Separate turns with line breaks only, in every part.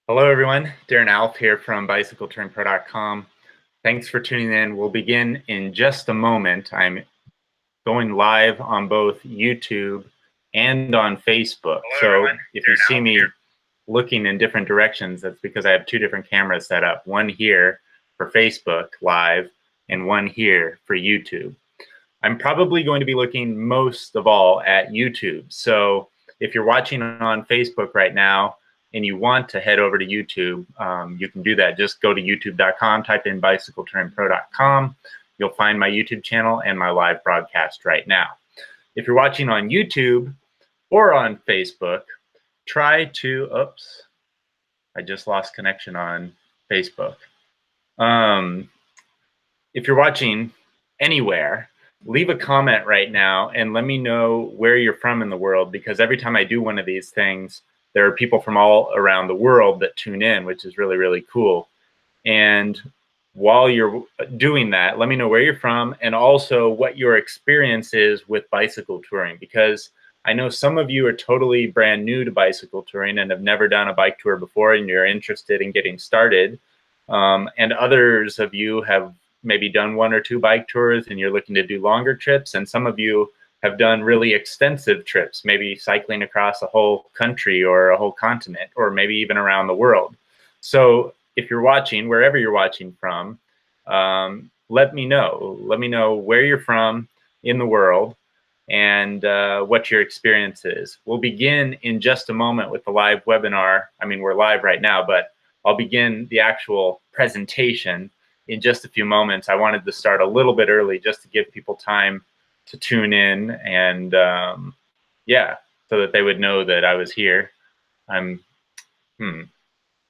Hello, everyone. Darren Alff here from bicycletouringpro.com. Thanks for tuning in. We'll begin in just a moment. I'm going live on both YouTube and on Facebook.
Hello,
so if you see me looking in different directions, that's because I have two different cameras set up. One here for Facebook Live and one here for YouTube. I'm probably going to be looking most of all at YouTube. So if you're watching on Facebook right now, and you want to head over to YouTube, you can do that. Just go to youtube.com, type in bicycletouringpro.com. You'll find my YouTube channel and my live broadcast right now. If you're watching on YouTube or on Facebook, try to, oops, I just lost connection on Facebook. If you're watching anywhere, leave a comment right now and let me know where you're from in the world, because every time I do one of these things, there are people from all around the world that tune in, which is really, really cool. And while you're doing that, let me know where you're from and also what your experience is with bicycle touring, because I know some of you are totally brand new to bicycle touring and have never done a bike tour before and you're interested in getting started. And others of you have maybe done one or two bike tours and you're looking to do longer trips. And some of you have done really extensive trips, maybe cycling across a whole country or a whole continent, or maybe even around the world. So if you're watching, wherever you're watching from, let me know. Let me know where you're from in the world and what your experience is. We'll begin in just a moment with the live webinar. I mean, we're live right now, but I'll begin the actual presentation in just a few moments. I wanted to start a little bit early just to give people time to tune in and yeah, so that they would know that I was here. I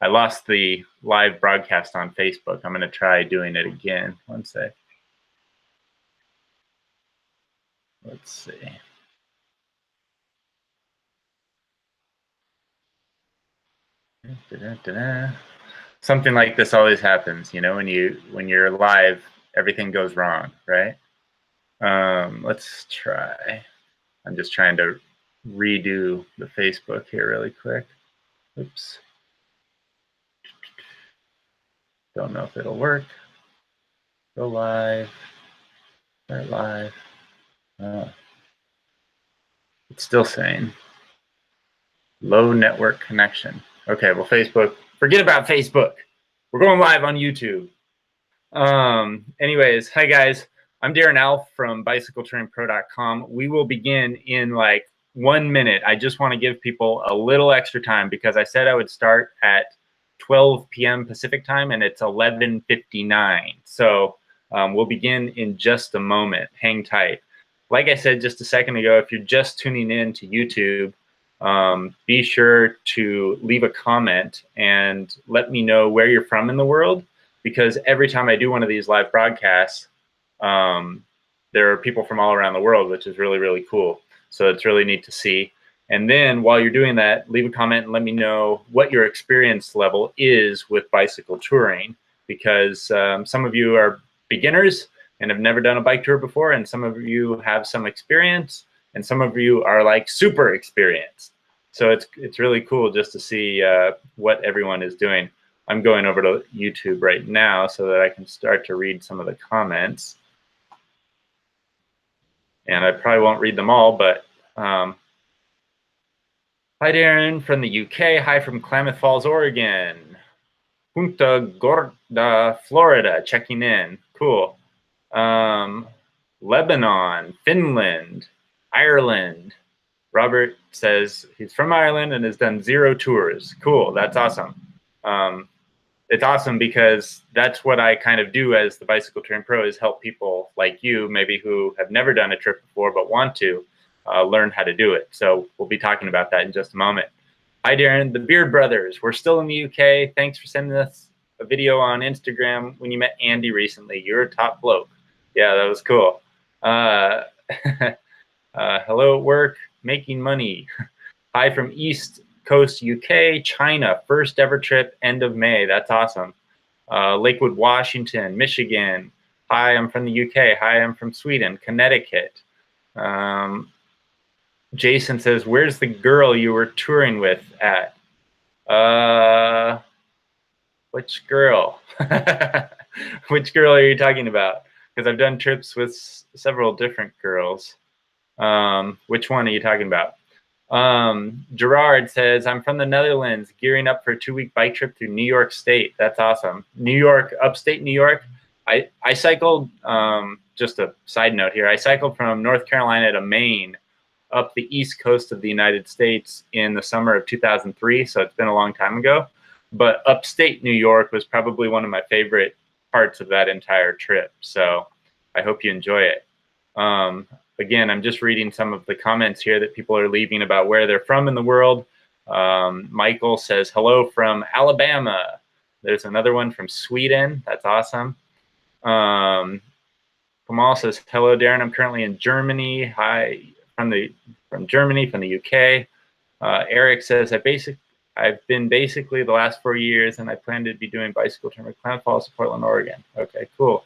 lost the live broadcast on Facebook. I'm going to try doing it again. One sec. Let's see. Something like this always happens, you know, when you're live, everything goes wrong, right? Let's try. I'm just trying to redo the Facebook here really quick. Oops. Don't know if it'll work. Go live. Start live. It's still saying low network connection. Okay, well, Facebook, forget about Facebook. We're going live on YouTube. Anyways, hi guys. I'm Darren Alff from bicycletouringpro.com. We will begin in like 1 minute. I just want to give people a little extra time because I said I would start at 12 p.m. Pacific time and it's 11:59. So we'll begin in just a moment. Hang tight. Like I said just a second ago, if you're just tuning in to YouTube, be sure to leave a comment and let me know where you're from in the world, because every time I do one of these live broadcasts, there are people from all around the world, which is really, really cool. So it's really neat to see. And then while you're doing that, leave a comment and let me know what your experience level is with bicycle touring, because some of you are beginners and have never done a bike tour before, and some of you have some experience, and some of you are like super experienced. So it's really cool just to see what everyone is doing. I'm going over to YouTube right now so that I can start to read some of the comments. And I probably won't read them all, but hi Darren from the UK. Hi from Klamath Falls, Oregon. Punta Gorda, Florida, checking in. Cool. Lebanon, Finland, Ireland. Robert says he's from Ireland and has done 0 tours. Cool, that's awesome. It's awesome because that's what I kind of do as the Bicycle Touring Pro, is help people like you, maybe who have never done a trip before but want to learn how to do it. So we'll be talking about that in just a moment. Hi, Darren, the Beard Brothers. We're still in the UK. Thanks for sending us a video on Instagram when you met Andy recently. You're a top bloke. Yeah, that was cool. Hello at work, making money. Hi from East Coast, UK, China, first ever trip, end of May. That's awesome. Lakewood, Washington, Michigan. Hi, I'm from the UK. Hi, I'm from Sweden, Connecticut. Jason says, where's the girl you were touring with at? Which girl? Which girl are you talking about? Because I've done trips with several different girls. Which one are you talking about? Gerard says, I'm from the Netherlands, gearing up for a 2-week bike trip through New York State. That's awesome. New York, upstate New York. I cycled, just a side note here, I cycled from North Carolina to Maine up the east coast of the United States in the summer of 2003, so it's been a long time ago. But upstate New York was probably one of my favorite parts of that entire trip, so I hope you enjoy it. Again, I'm just reading some of the comments here that people are leaving about where they're from in the world. Michael says, hello from Alabama. There's another one from Sweden. That's awesome. Kamal says, hello, Darren. I'm currently in Germany. Hi, from Germany, from the UK. Eric says, I've been basically the last 4 years, and I plan to be doing bicycle touring with Clown Falls to Portland, Oregon. Okay, cool.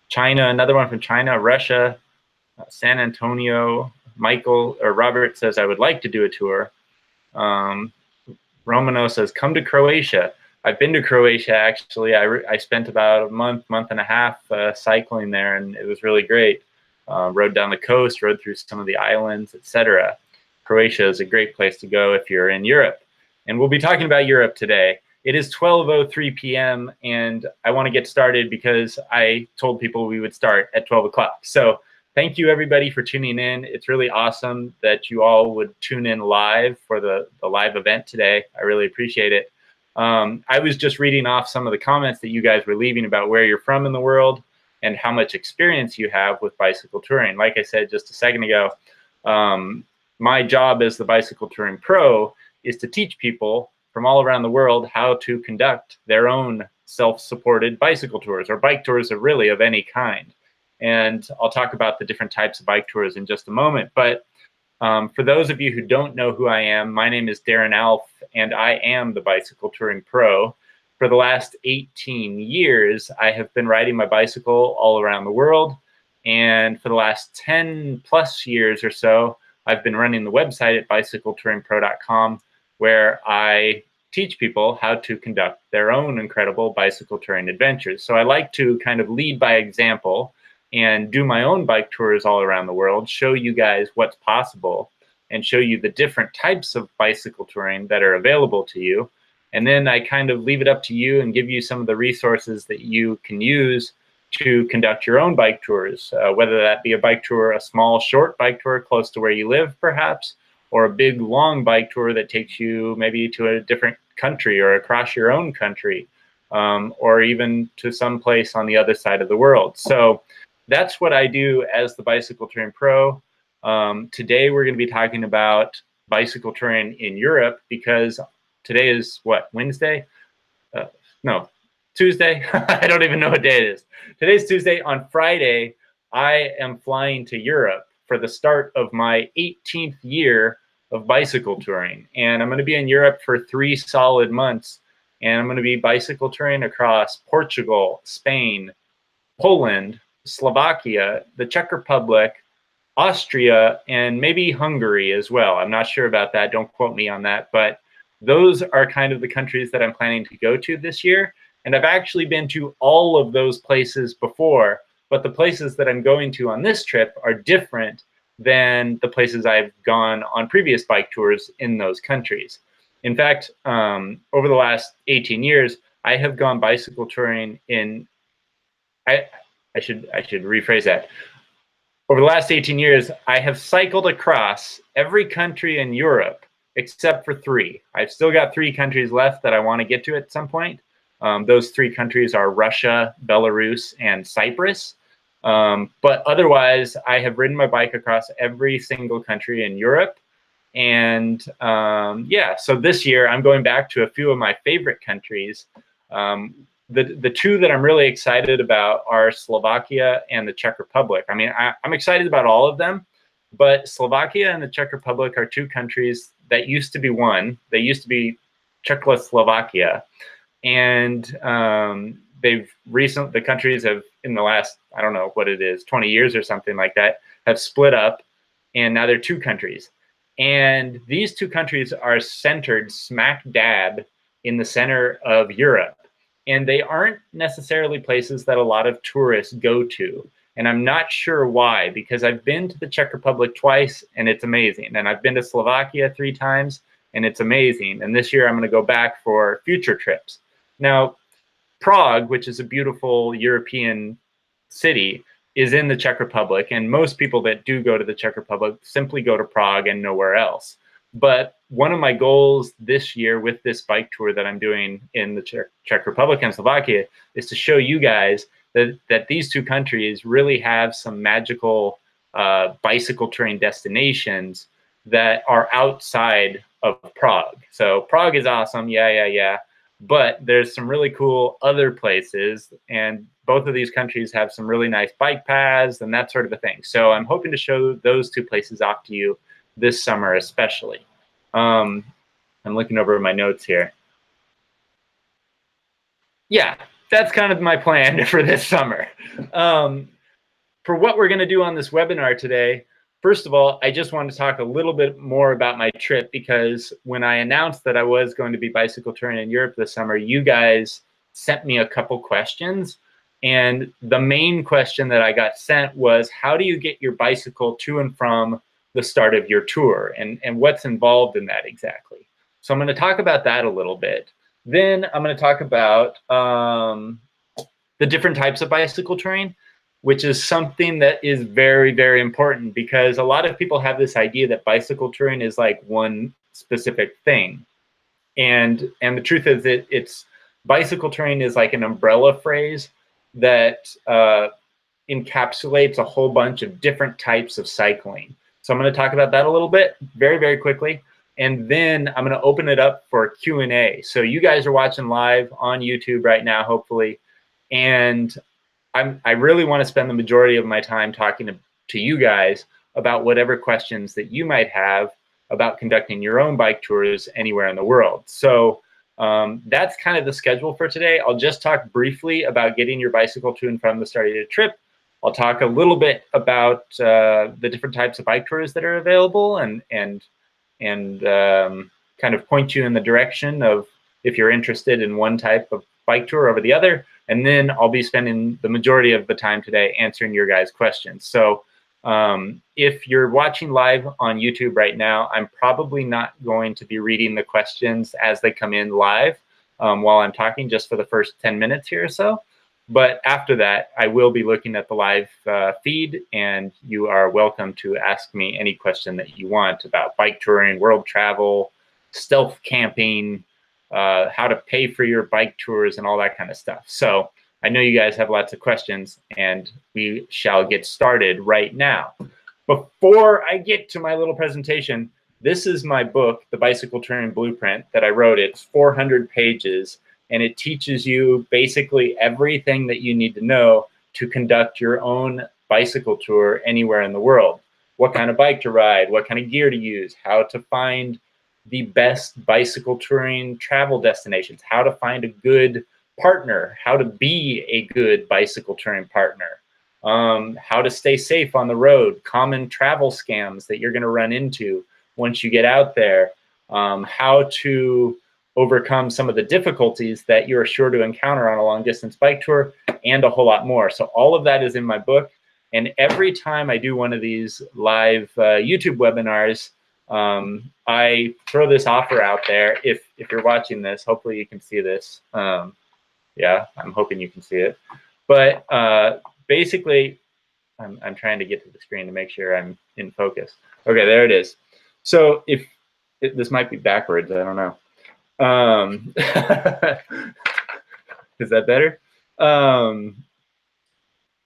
China, another one from China. Russia, San Antonio. Robert says, I would like to do a tour. Romano says, come to Croatia. I've been to Croatia, actually. I spent about a month and a half cycling there, and it was really great. Rode down the coast, rode through some of the islands, etc. Croatia is a great place to go if you're in Europe. And we'll be talking about Europe today. It is 12:03 p.m. and I want to get started because I told people we would start at 12 o'clock. So thank you, everybody, for tuning in. It's really awesome that you all would tune in live for the live event today. I really appreciate it. I was just reading off some of the comments that you guys were leaving about where you're from in the world and how much experience you have with bicycle touring. Like I said just a second ago, my job as the Bicycle Touring Pro is to teach people from all around the world how to conduct their own self-supported bicycle tours, or bike tours really of any kind. And I'll talk about the different types of bike tours in just a moment. But for those of you who don't know who I am, my name is Darren Alff, and I am the Bicycle Touring Pro. For the last 18 years, I have been riding my bicycle all around the world. And for the last 10 plus years or so, I've been running the website at bicycletouringpro.com, where I teach people how to conduct their own incredible bicycle touring adventures. So I like to kind of lead by example and do my own bike tours all around the world, show you guys what's possible, and show you the different types of bicycle touring that are available to you. And then I kind of leave it up to you and give you some of the resources that you can use to conduct your own bike tours, whether that be a bike tour, a small, short bike tour close to where you live, perhaps, or a big, long bike tour that takes you maybe to a different country or across your own country, or even to some place on the other side of the world. So that's what I do as the Bicycle Touring Pro. Today we're going to be talking about bicycle touring in Europe, because today is what, Wednesday? No, Tuesday. I don't even know what day it is. Today's Tuesday. On Friday, I am flying to Europe for the start of my 18th year of bicycle touring. And I'm going to be in Europe for 3 solid months. And I'm going to be bicycle touring across Portugal, Spain, Poland, Slovakia, the Czech Republic, Austria, and maybe Hungary as well. I'm not sure about that. Don't quote me on that. But those are kind of the countries that I'm planning to go to this year. And I've actually been to all of those places before, but the places that I'm going to on this trip are different than the places I've gone on previous bike tours in those countries. In fact, over the last 18 years, I have gone bicycle touring in, I should rephrase that. Over the last 18 years, I have cycled across every country in Europe except for 3. I've still got 3 countries left that I want to get to at some point. Those 3 countries are Russia, Belarus, and Cyprus. But otherwise, I have ridden my bike across every single country in Europe. And yeah, so this year I'm going back to a few of my favorite countries. The 2 that I'm really excited about are Slovakia and the Czech Republic. I mean, I'm excited about all of them, but Slovakia and the Czech Republic are 2 countries that used to be one. They used to be Czechoslovakia. And the countries have, in the last, I don't know what it is, 20 years or something like that, have split up, and now they're 2 countries. And these 2 countries are centered smack dab in the center of Europe. and they aren't necessarily places that a lot of tourists go to. And I'm not sure why, because I've been to the Czech Republic twice and it's amazing. And I've been to Slovakia 3 times and it's amazing. And this year I'm going to go back for future trips. Now, Prague, which is a beautiful European city, is in the Czech Republic. And most people that do go to the Czech Republic simply go to Prague and nowhere else. But one of my goals this year with this bike tour that I'm doing in the Czech Republic and Slovakia is to show you guys that these 2 countries really have some magical bicycle touring destinations that are outside of Prague. So Prague is awesome, yeah. But there's some really cool other places, and both of these countries have some really nice bike paths and that sort of a thing. So I'm hoping to show those 2 places off to you this summer especially. I'm looking over my notes here. Yeah, that's kind of my plan for this summer. For what we're going to do on this webinar today, first of all, I just want to talk a little bit more about my trip, because when I announced that I was going to be bicycle touring in Europe this summer, you guys sent me a couple questions. And the main question that I got sent was, how do you get your bicycle to and from the start of your tour, and what's involved in that exactly? So I'm going to talk about that a little bit. Then I'm going to talk about the different types of bicycle touring, which is something that is very, very important, because a lot of people have this idea that bicycle touring is like one specific thing. And the truth is that it's bicycle touring is like an umbrella phrase that encapsulates a whole bunch of different types of cycling. So I'm going to talk about that a little bit, very, very quickly. And then I'm going to open it up for Q&A. So you guys are watching live on YouTube right now, hopefully. And I really want to spend the majority of my time talking to you guys about whatever questions that you might have about conducting your own bike tours anywhere in the world. So that's kind of the schedule for today. I'll just talk briefly about getting your bicycle to and from the start of your trip. I'll talk a little bit about the different types of bike tours that are available, and kind of point you in the direction of if you're interested in one type of bike tour over the other. And then I'll be spending the majority of the time today answering your guys' questions. So if you're watching live on YouTube right now, I'm probably not going to be reading the questions as they come in live while I'm talking, just for the first 10 minutes here or so. But after that, I will be looking at the live feed, and you are welcome to ask me any question that you want about bike touring, world travel, stealth camping, how to pay for your bike tours, and all that kind of stuff. So I know you guys have lots of questions, and we shall get started right now. Before I get to my little presentation, this is my book, The Bicycle Touring Blueprint, that I wrote. It's 400 pages, and it teaches you basically everything that you need to know to conduct your own bicycle tour anywhere in the world. What kind of bike to ride, what kind of gear to use, how to find the best bicycle touring travel destinations, how to find a good partner, how to be a good bicycle touring partner, how to stay safe on the road, common travel scams that you're going to run into once you get out there, how to overcome some of the difficulties that you're sure to encounter on a long distance bike tour, and a whole lot more. So all of that is in my book. And every time I do one of these live YouTube webinars, I throw this offer out there. If you're watching this, hopefully you can see this. Yeah, I'm hoping you can see it. But basically, I'm trying to get to the screen to make sure I'm in focus. Okay, there it is. So this might be backwards, I don't know. Is that better?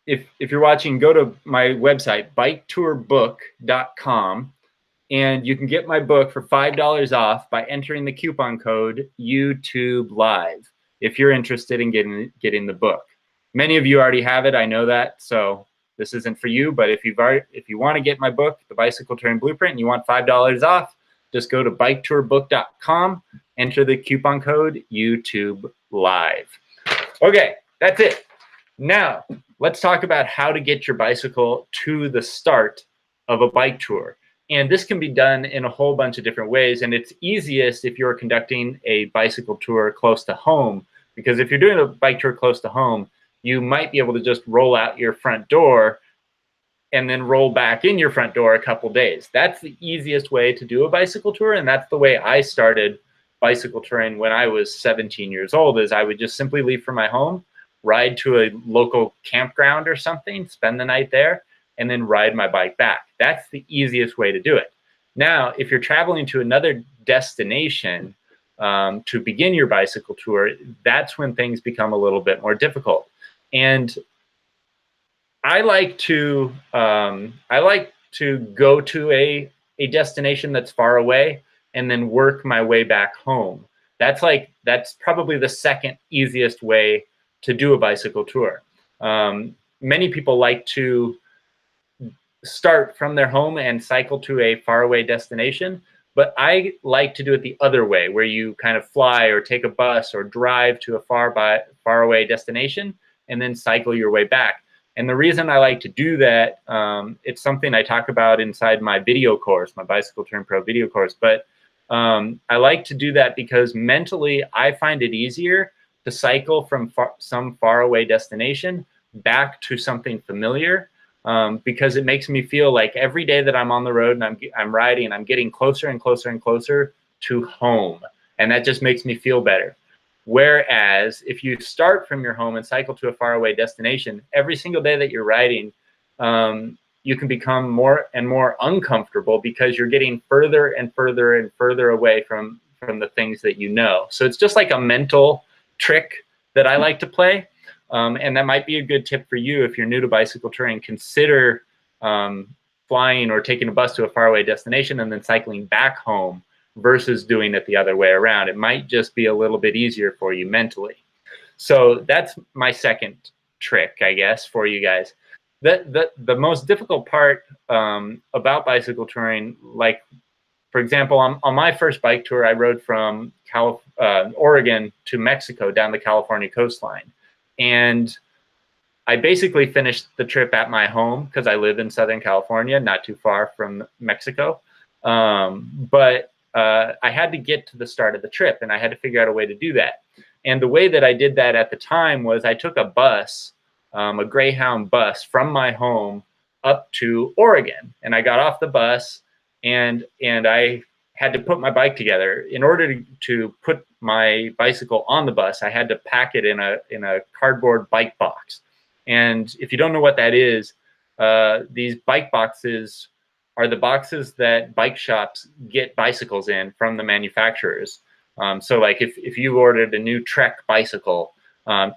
If you're watching, go to my website, biketourbook.com, and you can get my book for $5 off by entering the coupon code YouTube Live if you're interested in getting the book. Many of you already have it, I know that, so this isn't for you. But if you want to get my book, The Bicycle Touring Blueprint, and you want $5 off, just go to biketourbook.com, enter the coupon code YouTube Live. Okay, that's it. Now, let's talk about how to get your bicycle to the start of a bike tour. And this can be done in a whole bunch of different ways. And it's easiest if you're conducting a bicycle tour close to home, Because if you're doing a bike tour close to home, you might be able to just roll out your front door and then roll back in your front door a couple days. That's the easiest way to do a bicycle tour, and that's the way I started bicycle touring when I was 17 years old. Is I would just simply leave from my home, ride to a local campground or something, spend the night there, and then ride my bike back. That's the easiest way to do it. Now, if you're traveling to another destination to begin your bicycle tour, that's when things become a little bit more difficult. And I like to go to a destination that's far away and then work my way back home. That's probably the second easiest way to do a bicycle tour. Many people like to start from their home and cycle to a faraway destination, but I like to do it the other way, where you kind of fly or take a bus or drive to a faraway destination and then cycle your way back. And the reason I like to do that, it's something I talk about inside my video course, my Bicycle Touring Pro video course, but I like to do that because mentally I find it easier to cycle from some faraway destination back to something familiar, because it makes me feel like every day that I'm on the road and I'm riding, I'm getting closer and closer and closer to home, and that just makes me feel better. Whereas if you start from your home and cycle to a faraway destination, every single day that you're riding, you can become more and more uncomfortable because you're getting further and further and further away from the things that you know. So it's just like a mental trick that I like to play. And that might be a good tip for you if you're new to bicycle touring. Consider flying or taking a bus to a faraway destination and then cycling back home versus doing it the other way around. It might just be a little bit easier for you mentally. So that's my second trick, I guess, for you guys. The most difficult part about bicycle touring, like, for example, on my first bike tour, I rode from Oregon to Mexico down the California coastline. And I basically finished the trip at my home because I live in Southern California, not too far from Mexico. But I had to get to the start of the trip, and I had to figure out a way to do that. And the way that I did that at the time was I took a bus, a Greyhound bus, from my home up to Oregon. And I got off the bus, and I had to put my bike together. In order to put my bicycle on the bus, I had to pack it in a cardboard bike box. And if you don't know what that is, these bike boxes are the boxes that bike shops get bicycles in from the manufacturers. So like if you ordered a new Trek bicycle,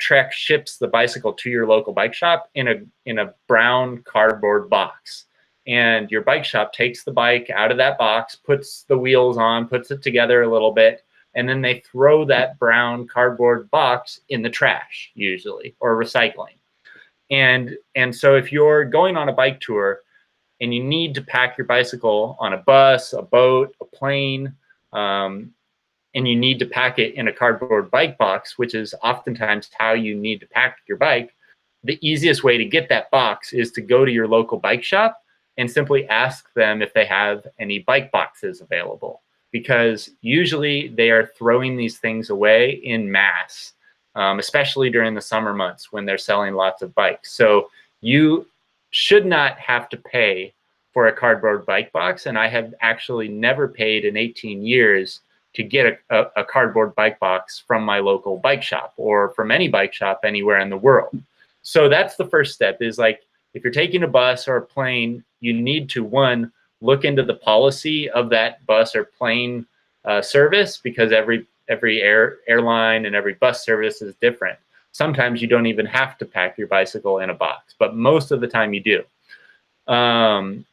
Trek ships the bicycle to your local bike shop in a brown cardboard box. And your bike shop takes the bike out of that box, puts the wheels on, puts it together a little bit, and then they throw that brown cardboard box in the trash, usually, or recycling. And so if you're going on a bike tour and you need to pack your bicycle on a bus, a boat, a plane, and you need to pack it in a cardboard bike box, which is oftentimes how you need to pack your bike, the easiest way to get that box is to go to your local bike shop and simply ask them if they have any bike boxes available, because usually they are throwing these things away in mass, especially during the summer months when they're selling lots of bikes. So you should not have to pay for a cardboard bike box, and I have actually never paid in 18 years to get a cardboard bike box from my local bike shop or from any bike shop anywhere in the world. So that's the first step, is like, if you're taking a bus or a plane, you need to, one, look into the policy of that bus or plane service, because every airline and every bus service is different. Sometimes you don't even have to pack your bicycle in a box, but most of the time you do.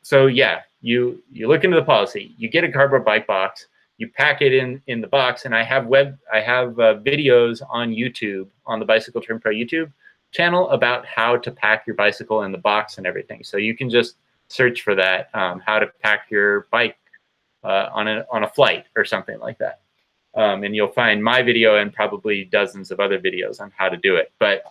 So yeah, you look into the policy, you get a cardboard bike box, you pack it in the box, and I have videos on YouTube, on the Bicycle Touring Pro YouTube channel, about how to pack your bicycle in the box and everything. So you can just search for that, how to pack your bike on a flight or something like that. And you'll find my video and probably dozens of other videos on how to do it. But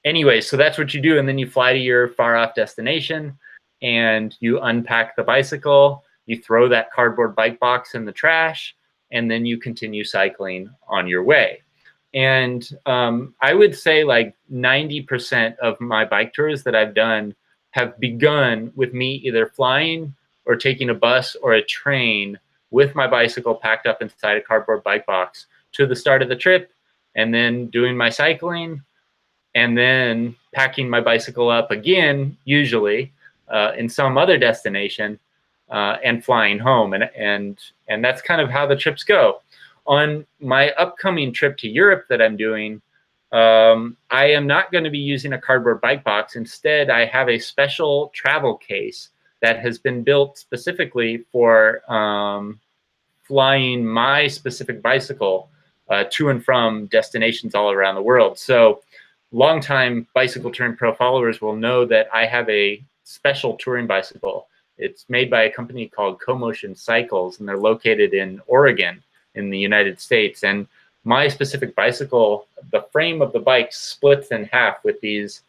anyway, so that's what you do. And then you fly to your far off destination and you unpack the bicycle, you throw that cardboard bike box in the trash, and then you continue cycling on your way. And I would say like 90% of my bike tours that I've done have begun with me either flying or taking a bus or a train with my bicycle packed up inside a cardboard bike box to the start of the trip, and then doing my cycling, and then packing my bicycle up again, usually in some other destination, and flying home. And that's kind of how the trips go. On my upcoming trip to Europe that I'm doing, I am not going to be using a cardboard bike box. Instead, I have a special travel case that has been built specifically for flying my specific bicycle to and from destinations all around the world. So longtime Bicycle Touring Pro followers will know that I have a special touring bicycle. It's made by a company called CoMotion Cycles, and they're located in Oregon in the United States. And my specific bicycle, the frame of the bike splits in half with these,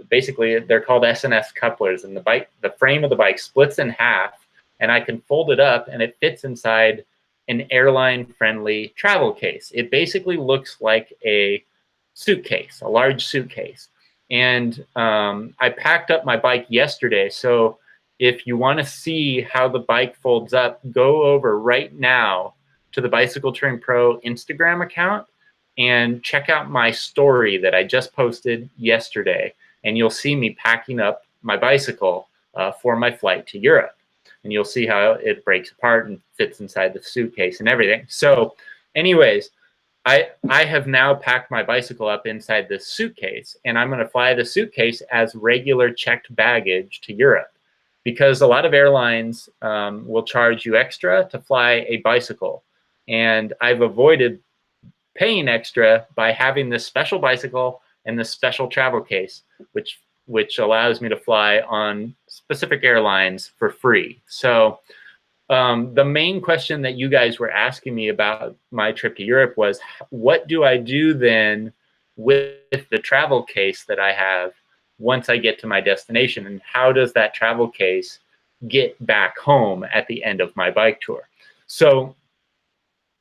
basically they're called S&S couplers, and the frame of the bike splits in half, and I can fold it up and it fits inside an airline-friendly travel case. It basically looks like a suitcase, a large suitcase. And I packed up my bike yesterday, so if you want to see how the bike folds up, go over right now to the Bicycle Touring Pro Instagram account and check out my story that I just posted yesterday, and you'll see me packing up my bicycle for my flight to Europe. And you'll see how it breaks apart and fits inside the suitcase and everything. So anyways, I have now packed my bicycle up inside this suitcase, and I'm going to fly the suitcase as regular checked baggage to Europe, because a lot of airlines will charge you extra to fly a bicycle. And I've avoided paying extra by having this special bicycle and this special travel case, which allows me to fly on specific airlines for free. So the main question that you guys were asking me about my trip to Europe was, what do I do then with the travel case that I have once I get to my destination, and how does that travel case get back home at the end of my bike tour? So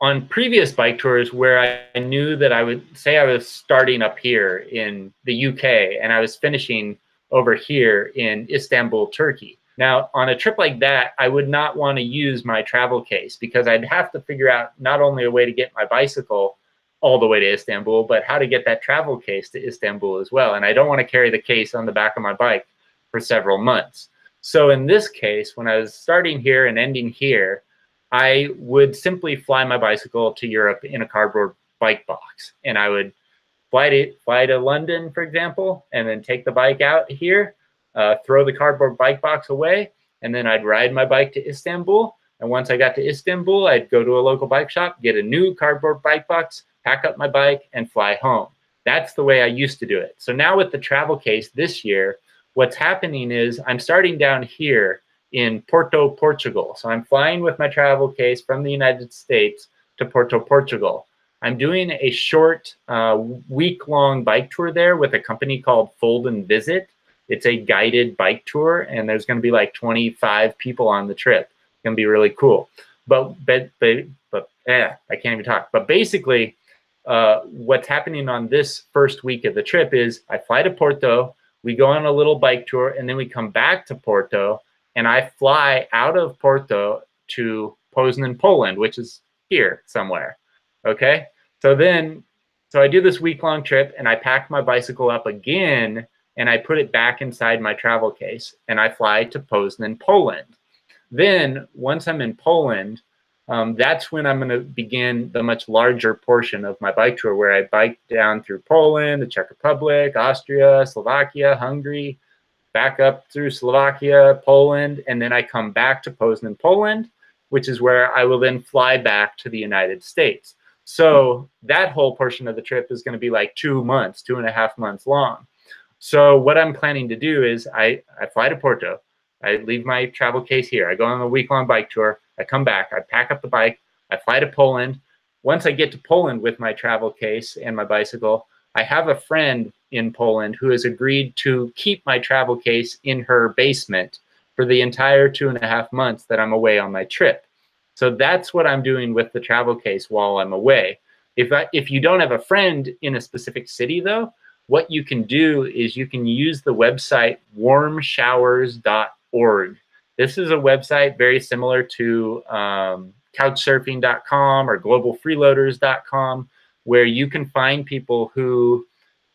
on previous bike tours where I knew that I would say I was starting up here in the UK and I was finishing over here in Istanbul, Turkey. Now, on a trip like that, I would not want to use my travel case, because I'd have to figure out not only a way to get my bicycle all the way to Istanbul, but how to get that travel case to Istanbul as well. And I don't want to carry the case on the back of my bike for several months. So in this case, when I was starting here and ending here, I would simply fly my bicycle to Europe in a cardboard bike box. And I would fly to London, for example, and then take the bike out here, throw the cardboard bike box away, and then I'd ride my bike to Istanbul. And once I got to Istanbul, I'd go to a local bike shop, get a new cardboard bike box, pack up my bike, and fly home. That's the way I used to do it. So now with the travel case this year, what's happening is I'm starting down here in Porto, Portugal. So I'm flying with my travel case from the United States to Porto, Portugal. I'm doing a short week-long bike tour there with a company called Fold and Visit. It's a guided bike tour, and there's going to be like 25 people on the trip. It's going to be really cool. But I can't even talk. But basically, what's happening on this first week of the trip is I fly to Porto, we go on a little bike tour, and then we come back to Porto, and I fly out of Porto to Poznan, Poland, which is here somewhere. Okay, so I do this week-long trip, and I pack my bicycle up again, and I put it back inside my travel case, and I fly to Poznan, Poland. Then once I'm in Poland, that's when I'm going to begin the much larger portion of my bike tour, where I bike down through Poland, the Czech Republic, Austria, Slovakia, Hungary, back up through Slovakia, Poland, and then I come back to Poznan, Poland, which is where I will then fly back to the United States. So that whole portion of the trip is going to be like 2 months, 2.5 months long. So what I'm planning to do is I fly to Porto, I leave my travel case here, I go on a week-long bike tour, I come back, I pack up the bike, I fly to Poland. Once I get to Poland with my travel case and my bicycle, I have a friend in Poland who has agreed to keep my travel case in her basement for the entire 2.5 months that I'm away on my trip. So that's what I'm doing with the travel case while I'm away. If you don't have a friend in a specific city though, what you can do is you can use the website warmshowers.org. This is a website very similar to couchsurfing.com or globalfreeloaders.com, where you can find people who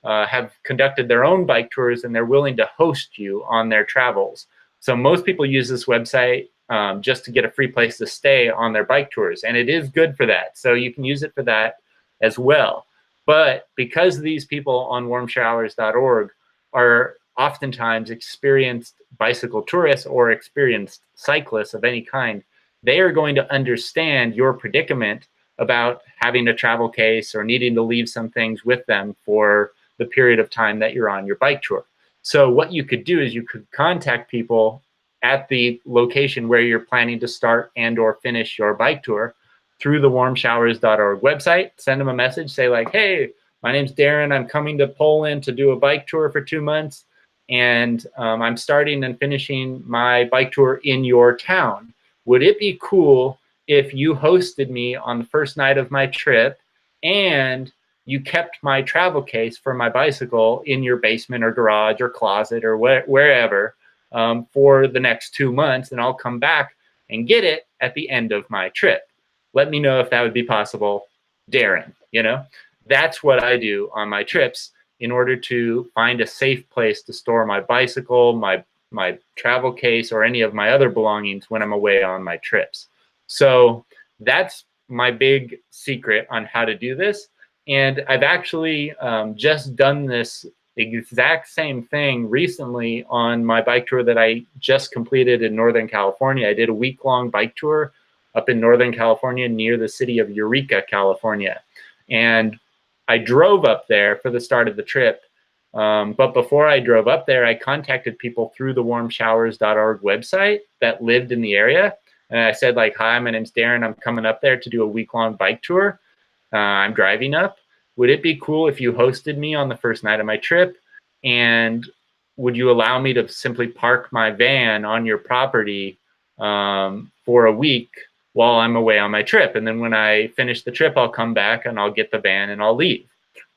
have conducted their own bike tours and they're willing to host you on their travels. So most people use this website just to get a free place to stay on their bike tours, and it is good for that. So you can use it for that as well. But because these people on warmshowers.org are oftentimes experienced bicycle tourists or experienced cyclists of any kind, they are going to understand your predicament about having a travel case or needing to leave some things with them for the period of time that you're on your bike tour. So what you could do is you could contact people at the location where you're planning to start and or finish your bike tour through the warmshowers.org website. Send them a message, say like, hey, my name's Darren, I'm coming to Poland to do a bike tour for 2 months, and I'm starting and finishing my bike tour in your town. Would it be cool if you hosted me on the first night of my trip and you kept my travel case for my bicycle in your basement or garage or closet or wherever for the next 2 months, and I'll come back and get it at the end of my trip. Let me know if that would be possible, Darren. You know, that's what I do on my trips in order to find a safe place to store my bicycle, my travel case, or any of my other belongings when I'm away on my trips. So that's my big secret on how to do this. And I've actually just done this exact same thing recently on my bike tour that I just completed in Northern California. I did a week-long bike tour up in Northern California near the city of Eureka, California. And I drove up there for the start of the trip. But before I drove up there, I contacted people through the warmshowers.org website that lived in the area. And I said like, hi, my name's Darren. I'm coming up there to do a week-long bike tour. I'm driving up. Would it be cool if you hosted me on the first night of my trip? And would you allow me to simply park my van on your property for a week while I'm away on my trip? And then when I finish the trip, I'll come back and I'll get the van and I'll leave.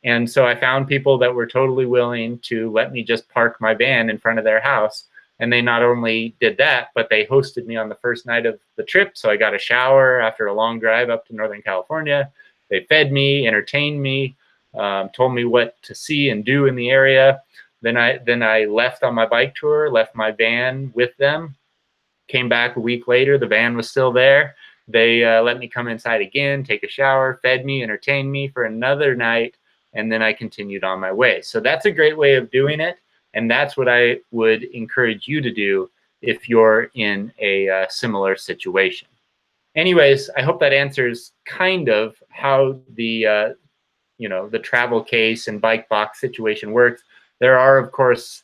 And so I found people that were totally willing to let me just park my van in front of their house. And they not only did that, but they hosted me on the first night of the trip. So I got a shower after a long drive up to Northern California. They fed me, entertained me, told me what to see and do in the area. Then I left on my bike tour, left my van with them, came back a week later. The van was still there. They let me come inside again, take a shower, fed me, entertained me for another night, and then I continued on my way. So that's a great way of doing it, and that's what I would encourage you to do if you're in a similar situation. Anyways, I hope that answers kind of how the the travel case and bike box situation works. There are, of course,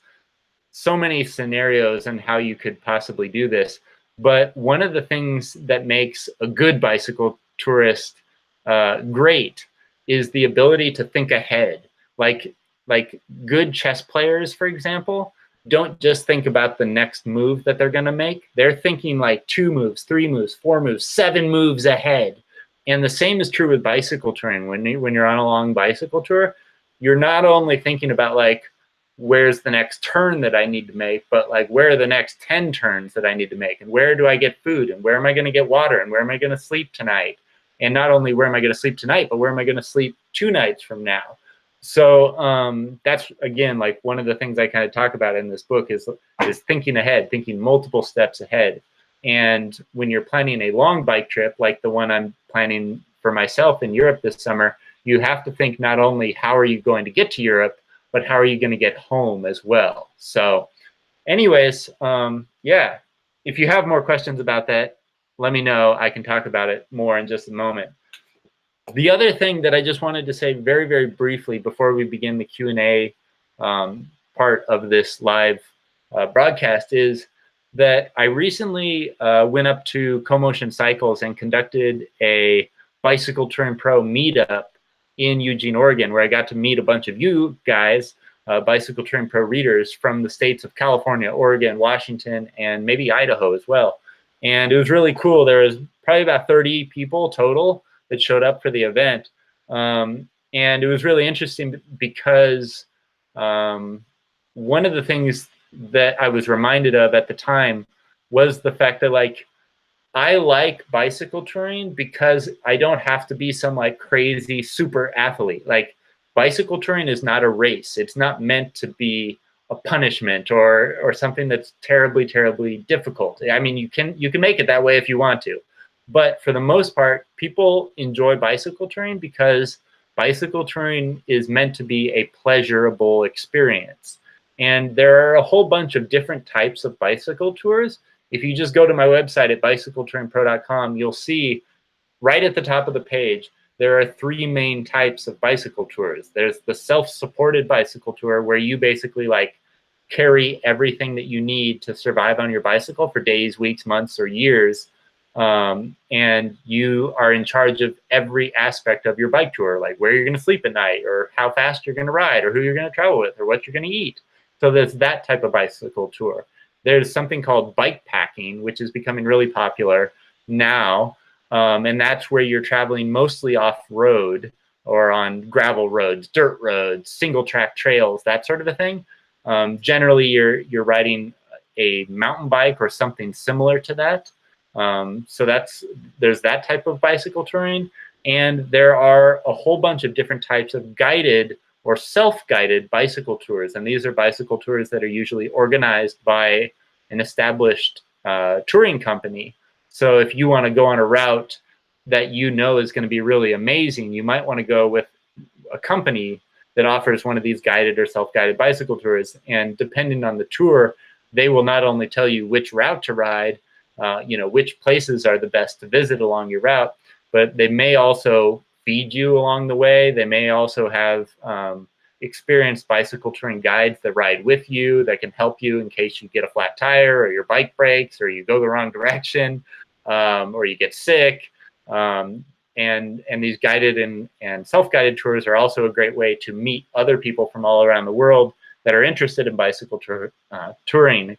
so many scenarios on how you could possibly do this. But one of the things that makes a good bicycle tourist great is the ability to think ahead. Like good chess players, for example, don't just think about the next move that they're going to make. They're thinking like 2 moves, 3 moves, 4 moves, 7 moves ahead. And the same is true with bicycle touring. When you're on a long bicycle tour, you're not only thinking about like, where's the next turn that I need to make, but like, where are the next 10 turns that I need to make? And where do I get food? And where am I going to get water? And where am I going to sleep tonight? And not only where am I going to sleep tonight, but where am I going to sleep 2 nights from now? So that's, again, like one of the things I kind of talk about in this book is thinking ahead, thinking multiple steps ahead. And when you're planning a long bike trip, like the one I'm planning for myself in Europe this summer, you have to think not only how are you going to get to Europe, but how are you going to get home as well? So anyways, yeah, if you have more questions about that, let me know. I can talk about it more in just a moment. The other thing that I just wanted to say very, very briefly before we begin the Q&A part of this live broadcast is that I recently went up to CoMotion Cycles and conducted a Bicycle Touring Pro meetup in Eugene, Oregon, where I got to meet a bunch of you guys, Bicycle Touring Pro readers from the states of California, Oregon, Washington, and maybe Idaho as well. And it was really cool. There was probably about 30 people total that showed up for the event. And it was really interesting because one of the things that I was reminded of at the time was the fact that, like, I like bicycle touring because I don't have to be some like crazy super athlete. Like, bicycle touring is not a race. It's not meant to be a punishment or something that's terribly difficult. I mean, you can make it that way if you want to. But for the most part, people enjoy bicycle touring because bicycle touring is meant to be a pleasurable experience. And there are a whole bunch of different types of bicycle tours. If you just go to my website at bicycletouringpro.com, you'll see right at the top of the page, there are 3 main types of bicycle tours. There's the self-supported bicycle tour, where you basically like carry everything that you need to survive on your bicycle for days, weeks, months, or years. And you are in charge of every aspect of your bike tour, like where you're going to sleep at night, or how fast you're going to ride, or who you're going to travel with, or what you're going to eat. So there's that type of bicycle tour. There's something called bike packing, which is becoming really popular now. And that's where you're traveling mostly off-road or on gravel roads, dirt roads, single track trails, that sort of a thing. Generally, you're riding a mountain bike or something similar to that. So there's that type of bicycle touring. And there are a whole bunch of different types of guided or self-guided bicycle tours. And these are bicycle tours that are usually organized by an established touring company. So if you want to go on a route that you know is going to be really amazing, you might want to go with a company that offers one of these guided or self-guided bicycle tours. And depending on the tour, they will not only tell you which route to ride, which places are the best to visit along your route, but they may also feed you along the way. They may also have experienced bicycle touring guides that ride with you that can help you in case you get a flat tire or your bike breaks or you go the wrong direction, or you get sick. And these guided and self-guided tours are also a great way to meet other people from all around the world that are interested in bicycle touring.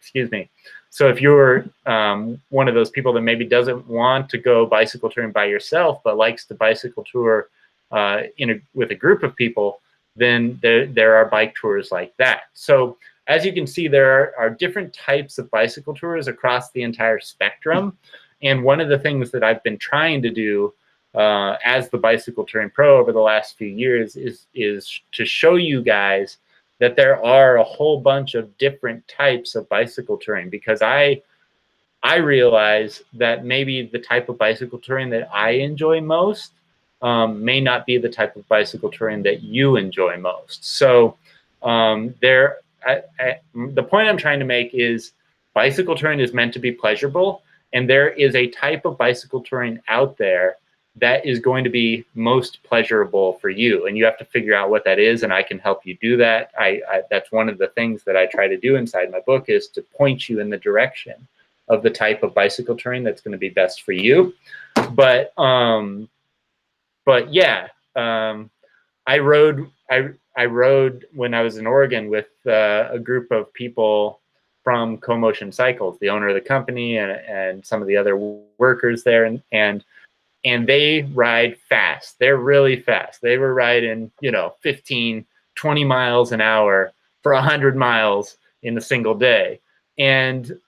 So if you're one of those people that maybe doesn't want to go bicycle touring by yourself, but likes to bicycle tour with a group of people, then there are bike tours like that. So as you can see, there are different types of bicycle tours across the entire spectrum. And one of the things that I've been trying to do as the Bicycle Touring Pro over the last few years is to show you guys that there are a whole bunch of different types of bicycle touring, because I realize that maybe the type of bicycle touring that I enjoy most may not be the type of bicycle touring that you enjoy most. So the point I'm trying to make is bicycle touring is meant to be pleasurable, and there is a type of bicycle touring out there that is going to be most pleasurable for you, and you have to figure out what that is, and I can help you do that. That's one of the things that I try to do inside my book, is to point you in the direction of the type of bicycle touring that's going to be best for you. But yeah, I rode when I was in Oregon with a group of people from Co-Motion Cycles, the owner of the company, and some of the other workers there, and they ride fast. They're really fast. They were riding, 15, 20 miles an hour for 100 miles in a single day. And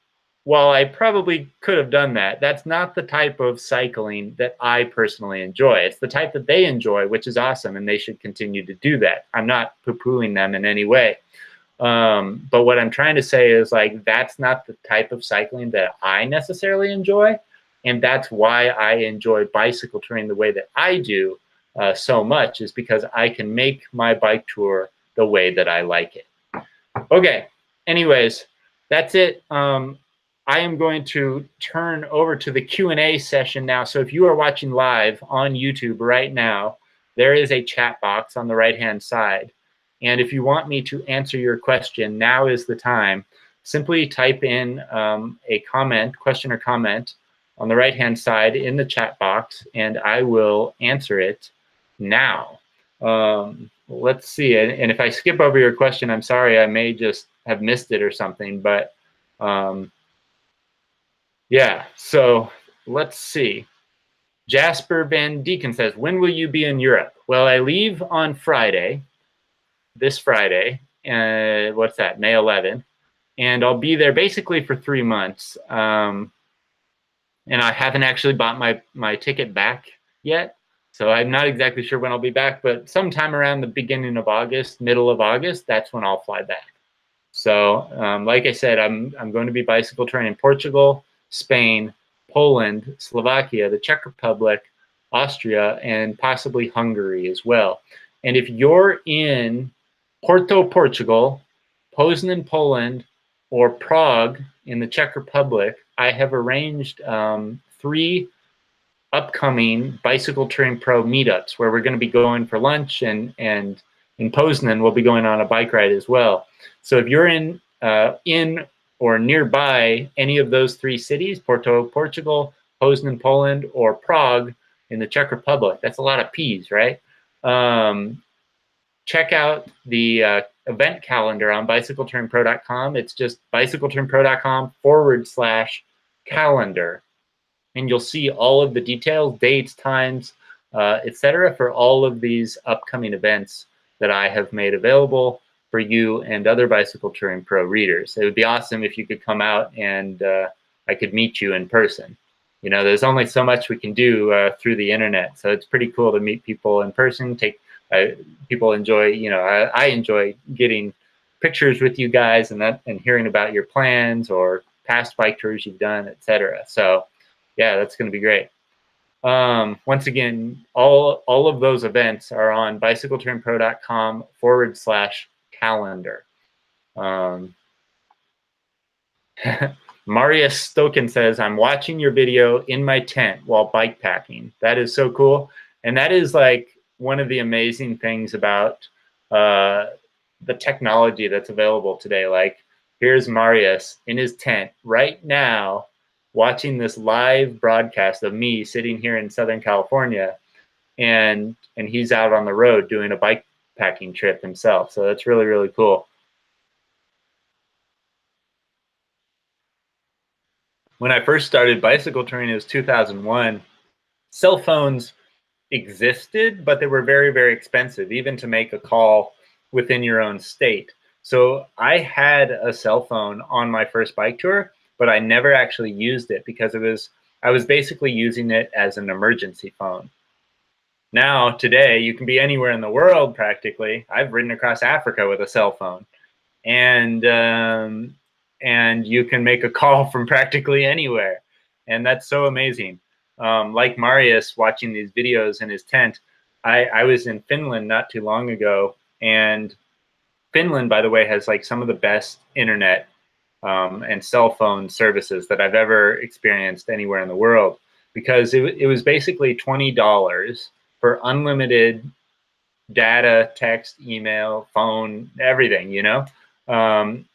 while I probably could have done that, that's not the type of cycling that I personally enjoy. It's the type that they enjoy, which is awesome, and they should continue to do that. I'm not poo-pooing them in any way. But what I'm trying to say is, like, that's not the type of cycling that I necessarily enjoy. And that's why I enjoy bicycle touring the way that I do so much, is because I can make my bike tour the way that I like it. Okay, anyways, that's it. I am going to turn over to the Q&A session now. So if you are watching live on YouTube right now, there is a chat box on the right-hand side. And if you want me to answer your question, now is the time. Simply type in a comment, question or comment, on the right-hand side in the chat box, and I will answer it now. Let's see. And if I skip over your question, I'm sorry. I may just have missed it or something. But yeah, so let's see. Jasper Van Deacon says, when will you be in Europe? Well, I leave on Friday, this Friday, what's that, May 11th, and I'll be there basically for 3 months. And I haven't actually bought my ticket back yet, so I'm not exactly sure when I'll be back, but sometime around the beginning of August, middle of August, that's when I'll fly back. So like I said, I'm going to be bicycle touring in Portugal, Spain, Poland, Slovakia, the Czech Republic, Austria, and possibly Hungary as well. And if you're in Porto, Portugal, Poznan, Poland, or Prague in the Czech Republic, I have arranged 3 upcoming Bicycle Touring Pro meetups where we're going to be going for lunch, and in Poznan we'll be going on a bike ride as well. So if you're in or nearby any of those 3 cities, Porto, Portugal, Poznan, Poland, or Prague in the Czech Republic, that's a lot of P's, right? Check out the event calendar on bicycletouringpro.com. It's just bicycletouringpro.com/calendar. And you'll see all of the details, dates, times, etc. for all of these upcoming events that I have made available for you and other Bicycle Touring Pro readers. It would be awesome if you could come out and I could meet you in person. You know, there's only so much we can do through the internet, so it's pretty cool to meet people in person. People enjoy, you know, I enjoy getting pictures with you guys and hearing about your plans or past bike tours you've done, etc. So yeah, that's going to be great. Once again, all of those events are on bicycletouringpro.com/calendar. Marius Stoken says, I'm watching your video in my tent while bike packing. That is so cool. And that is like one of the amazing things about the technology that's available today. Like, here's Marius in his tent right now, watching this live broadcast of me sitting here in Southern California, and he's out on the road doing a bike packing trip himself. So that's really, really cool. When I first started bicycle touring, it was 2001. Cell phones existed, but they were very, very expensive, even to make a call within your own state. So I had a cell phone on my first bike tour, but I never actually used it because I was basically using it as an emergency phone. Now, today, you can be anywhere in the world practically. I've ridden across Africa with a cell phone, and you can make a call from practically anywhere, and that's so amazing. Like Marius watching these videos in his tent, I was in Finland not too long ago, and Finland, by the way, has like some of the best internet and cell phone services that I've ever experienced anywhere in the world, because it was basically $20 for unlimited data, text, email, phone, everything, you know,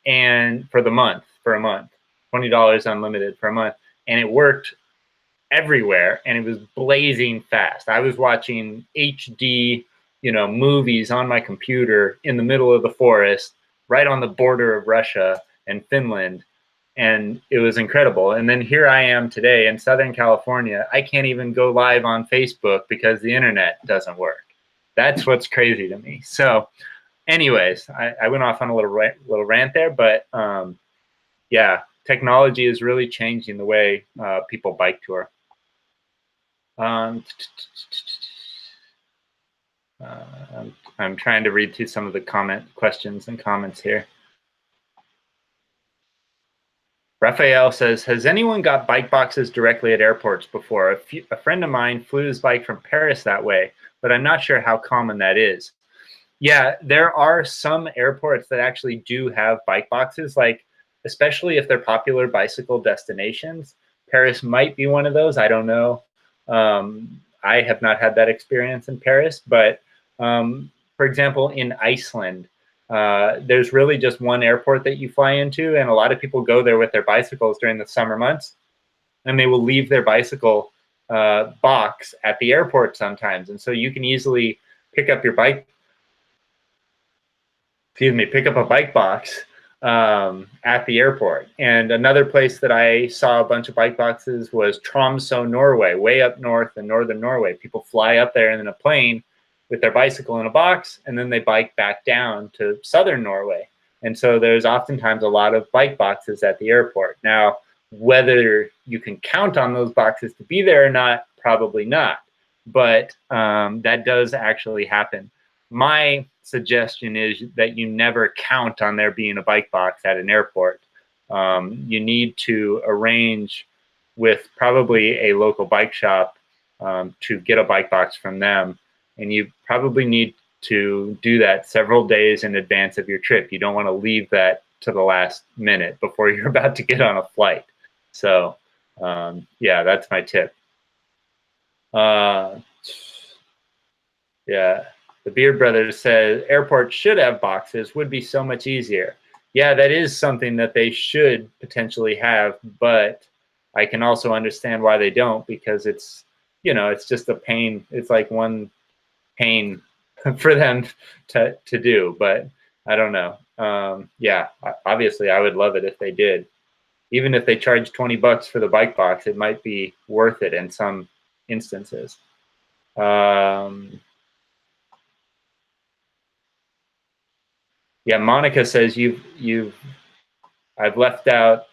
and for a month, $20 unlimited for a month, and it worked everywhere, and it was blazing fast. I was watching HD, you know, movies on my computer in the middle of the forest, right on the border of Russia and Finland, and it was incredible. And then here I am today in Southern California. I can't even go live on Facebook because the internet doesn't work. That's what's crazy to me. So anyways, I went off on a little rant there, but yeah, technology is really changing the way people bike tour. I'm trying to read through some of the questions and comments here. Raphael says, has anyone got bike boxes directly at airports before? A friend of mine flew his bike from Paris that way, but I'm not sure how common that is. Yeah, there are some airports that actually do have bike boxes, like especially if they're popular bicycle destinations. Paris might be one of those. I don't know. I have not had that experience in Paris, but for example, in Iceland, there's really just one airport that you fly into, and a lot of people go there with their bicycles during the summer months, and they will leave their bicycle box at the airport sometimes, and so you can easily pick up your bike. Pick up a bike box at the airport. And another place that I saw a bunch of bike boxes was Tromsø, Norway, way up north in northern Norway. People fly up there in a plane with their bicycle in a box, and then they bike back down to southern Norway. And so there's oftentimes a lot of bike boxes at the airport. Now, whether you can count on those boxes to be there or not, probably not. But that does actually happen. My suggestion is that you never count on there being a bike box at an airport. You need to arrange with probably a local bike shop to get a bike box from them. And you probably need to do that several days in advance of your trip. You don't want to leave that to the last minute before you're about to get on a flight. So yeah, that's my tip. Yeah, the Beard Brothers says airports should have boxes, would be so much easier. Yeah, that is something that they should potentially have, but I can also understand why they don't, because it's, you know, it's just a pain. It's like one pain for them to do, but I don't know. Yeah, obviously I would love it if they did. Even if they charge 20 bucks for the bike box, it might be worth it in some instances. Yeah, Monica says I've left out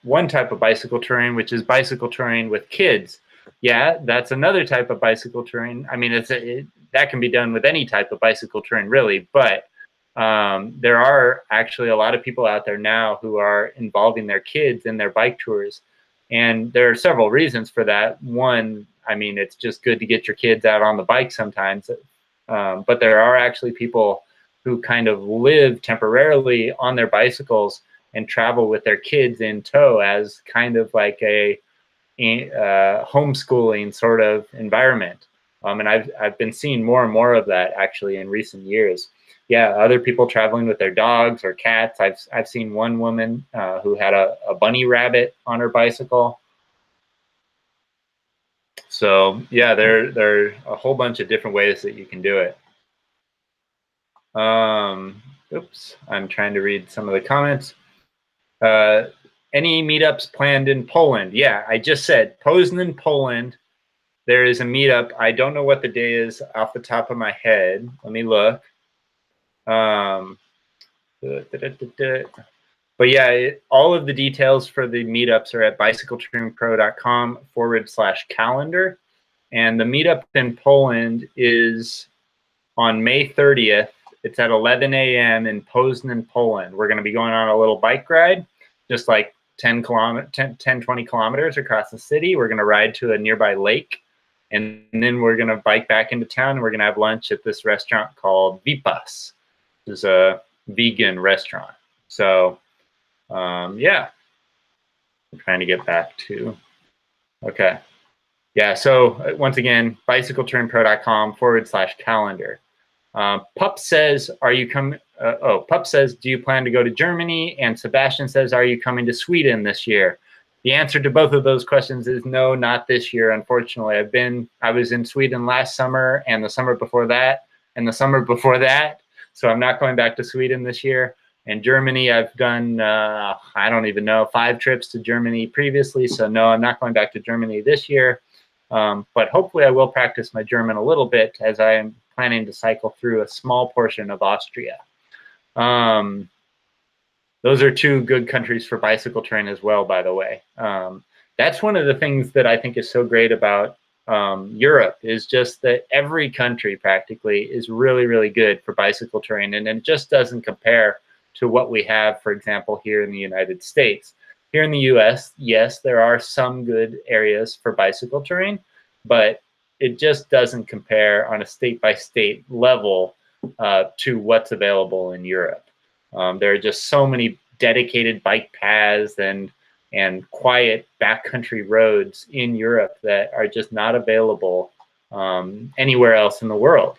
one type of bicycle touring, which is bicycle touring with kids. Yeah, that's another type of bicycle touring. I mean, that can be done with any type of bicycle touring, really. But there are actually a lot of people out there now who are involving their kids in their bike tours. And there are several reasons for that. One, I mean, it's just good to get your kids out on the bike sometimes. But there are actually people who kind of live temporarily on their bicycles and travel with their kids in tow as kind of like a homeschooling sort of environment. And I've been seeing more and more of that actually in recent years. Yeah, other people traveling with their dogs or cats. I've seen one woman who had a bunny rabbit on her bicycle. So yeah, there are a whole bunch of different ways that you can do it. Oops, I'm trying to read some of the comments. Any meetups planned in Poland? Yeah, I just said Poznan, Poland. There is a meetup. I don't know what the day is off the top of my head. Let me look. But yeah, all of the details for the meetups are at bicycletouringpro.com/calendar. And the meetup in Poland is on May 30th. It's at 11 a.m. in Poznan, Poland. We're going to be going on a little bike ride, just like 10, 20 kilometers across the city. We're going to ride to a nearby lake, and then we're going to bike back into town, and we're going to have lunch at this restaurant called Vipas. It's a vegan restaurant. So yeah, I'm trying to get back to, okay. Yeah, so once again, bicycletouringpro.com/calendar. Pup says, are you coming? Pup says, do you plan to go to Germany? And Sebastian says, are you coming to Sweden this year? The answer to both of those questions is no, not this year, unfortunately. I was in Sweden last summer and the summer before that and the summer before that. So I'm not going back to Sweden this year. And Germany, I've done, I don't even know, 5 trips to Germany previously. So no, I'm not going back to Germany this year. But hopefully I will practice my German a little bit, as I am planning to cycle through a small portion of Austria. Those are 2 good countries for bicycle touring as well, by the way. That's one of the things that I think is so great about Europe, is just that every country practically is really, really good for bicycle touring. And it just doesn't compare to what we have, for example, here in the United States. Here in the US, yes, there are some good areas for bicycle touring, but it just doesn't compare on a state-by-state level to what's available in Europe. There are just so many dedicated bike paths and quiet backcountry roads in Europe that are just not available anywhere else in the world.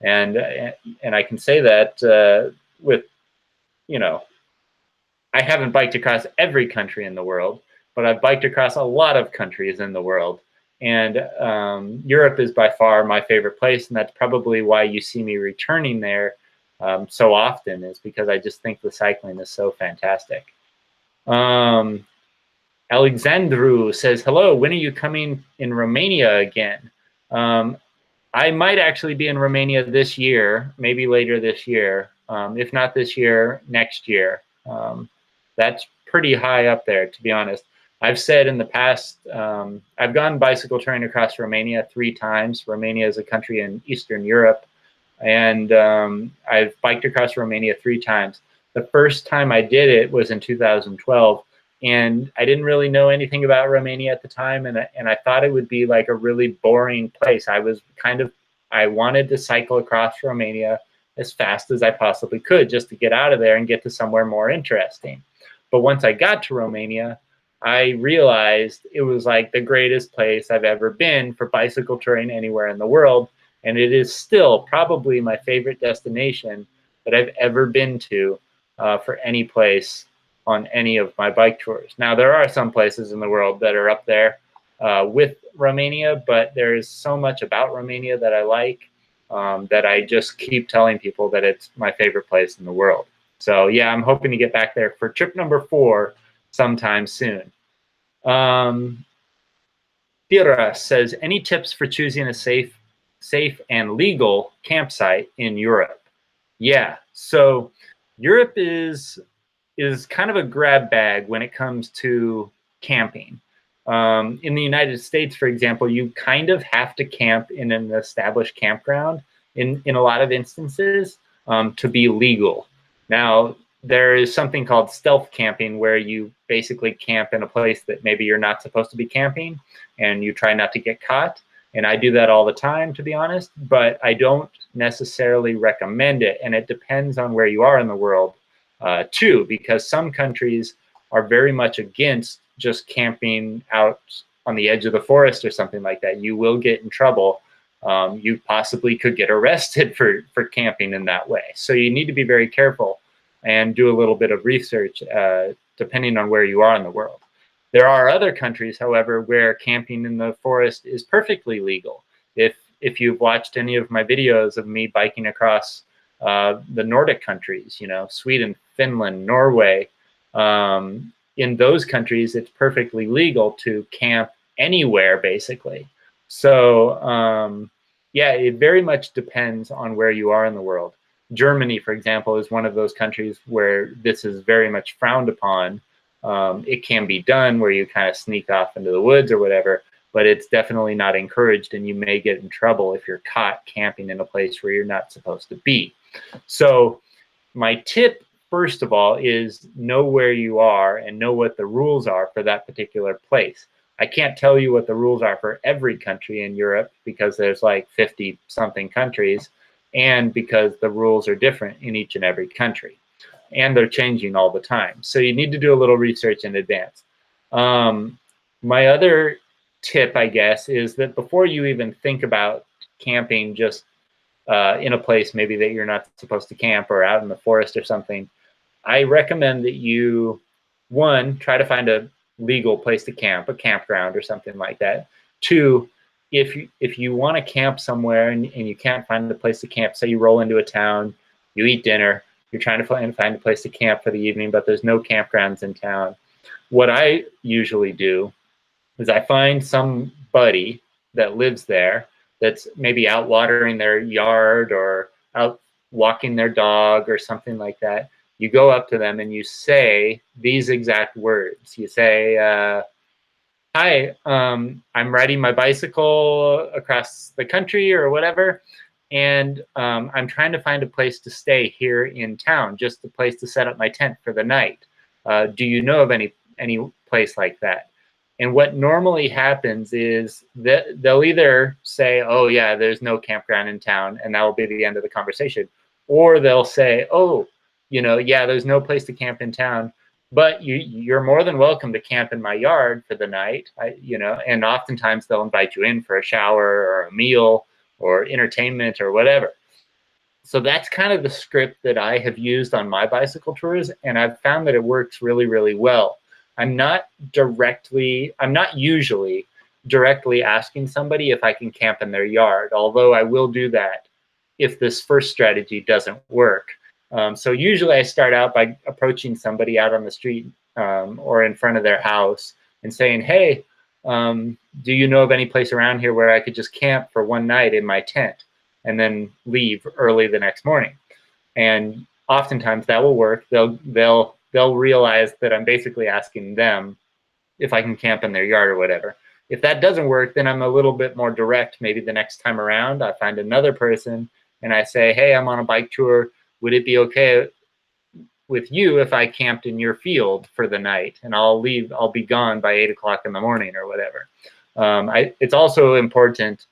And I can say that with, you know, I haven't biked across every country in the world, but I've biked across a lot of countries in the world. And Europe is by far my favorite place, and that's probably why you see me returning there so often, is because I just think the cycling is so fantastic. Alexandru says, hello, when are you coming in Romania again? I might actually be in Romania this year, maybe later this year. If not this year, next year. That's pretty high up there, to be honest. I've said in the past, I've gone bicycle touring across Romania 3 times. Romania is a country in Eastern Europe. And I've biked across Romania 3 times. The first time I did it was in 2012. And I didn't really know anything about Romania at the time, and I thought it would be like a really boring place. I wanted to cycle across Romania as fast as I possibly could just to get out of there and get to somewhere more interesting. But once I got to Romania, I realized it was like the greatest place I've ever been for bicycle touring anywhere in the world, and it is still probably my favorite destination that I've ever been to for any place on any of my bike tours. Now, there are some places in the world that are up there with Romania, but there is so much about Romania that I like that I just keep telling people that it's my favorite place in the world. So yeah, I'm hoping to get back there for trip number 4 sometime soon. Tira says, any tips for choosing a safe and legal campsite in Europe? Yeah, so Europe is kind of a grab bag when it comes to camping. In the United States, for example, you kind of have to camp in an established campground in a lot of instances to be legal. Now, there is something called stealth camping, where you basically camp in a place that maybe you're not supposed to be camping, and you try not to get caught. And I do that all the time, to be honest, but I don't necessarily recommend it. And it depends on where you are in the world too, because some countries are very much against just camping out on the edge of the forest or something like that. You will get in trouble. You possibly could get arrested for camping in that way. So you need to be very careful and do a little bit of research depending on where you are in the world. There are other countries, however, where camping in the forest is perfectly legal. If you've watched any of my videos of me biking across the Nordic countries, you know, Sweden, Finland, Norway, in those countries, it's perfectly legal to camp anywhere, basically. So yeah, it very much depends on where you are in the world. Germany, for example, is one of those countries where this is very much frowned upon. It can be done where you kind of sneak off into the woods or whatever, but it's definitely not encouraged, and you may get in trouble if you're caught camping in a place where you're not supposed to be. So my tip, first of all, is know where you are and know what the rules are for that particular place. I can't tell you what the rules are for every country in Europe because there's like 50-something countries, and because the rules are different in each and every country, and they're changing all the time. So you need to do a little research in advance. My other tip, I guess, is that before you even think about camping just in a place maybe that you're not supposed to camp, or out in the forest or something, I recommend that you, 1, try to find a legal place to camp, a campground or something like that. 2, if you want to camp somewhere and you can't find a place to camp, say you roll into a town, you eat dinner, you're trying to find a place to camp for the evening, but there's no campgrounds in town. What I usually do is I find somebody that lives there that's maybe out watering their yard or out walking their dog or something like that. You go up to them and you say these exact words. You say, hi, I'm riding my bicycle across the country or whatever, and I'm trying to find a place to stay here in town, just a place to set up my tent for the night. Do you know of any place like that? And what normally happens is that they'll either say, oh yeah, there's no campground in town, and that will be the end of the conversation. Or they'll say, oh, you know, yeah, there's no place to camp in town, but you're more than welcome to camp in my yard for the night, you know, and oftentimes they'll invite you in for a shower or a meal or entertainment or whatever. So that's kind of the script that I have used on my bicycle tours, and I've found that it works really, really well. I'm not usually directly asking somebody if I can camp in their yard, although I will do that if this first strategy doesn't work. So usually I start out by approaching somebody out on the street or in front of their house and saying, hey, do you know of any place around here where I could just camp for one night in my tent and then leave early the next morning? And oftentimes that will work. They'll realize that I'm basically asking them if I can camp in their yard or whatever. If that doesn't work, then I'm a little bit more direct. Maybe the next time around, I find another person and I say, hey, I'm on a bike tour. Would it be okay with you if I camped in your field for the night? And I'll be gone by 8 o'clock in the morning or whatever. It's also important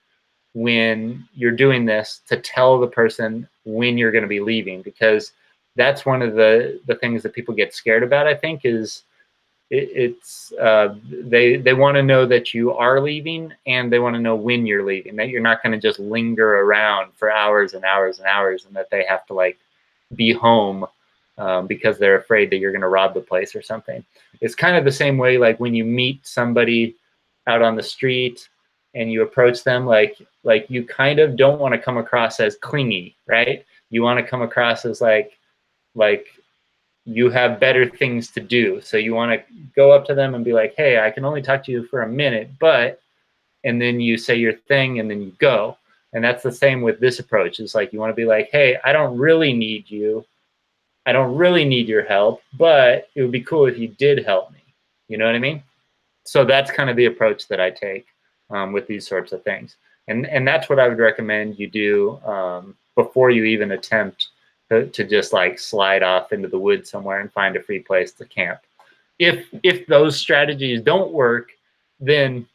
when you're doing this to tell the person when you're going to be leaving, because that's one of the things that people get scared about, I think, is they want to know that you are leaving, and they want to know when you're leaving, that you're not going to just linger around for hours and hours and hours, and that they have to like be home because they're afraid that you're going to rob the place or something. It's kind of the same way like when you meet somebody out on the street and you approach them, like you kind of don't want to come across as clingy, right? You want to come across as like you have better things to do. So you want to go up to them and be like, hey, I can only talk to you for a minute, but, and then you say your thing and then you go. And that's the same with this approach. It's like, you want to be like, hey, I don't really need you. I don't really need your help, but it would be cool if you did help me. You know what I mean? So that's kind of the approach that I take with these sorts of things. And that's what I would recommend you do before you even attempt to just like slide off into the woods somewhere and find a free place to camp. If those strategies don't work, then,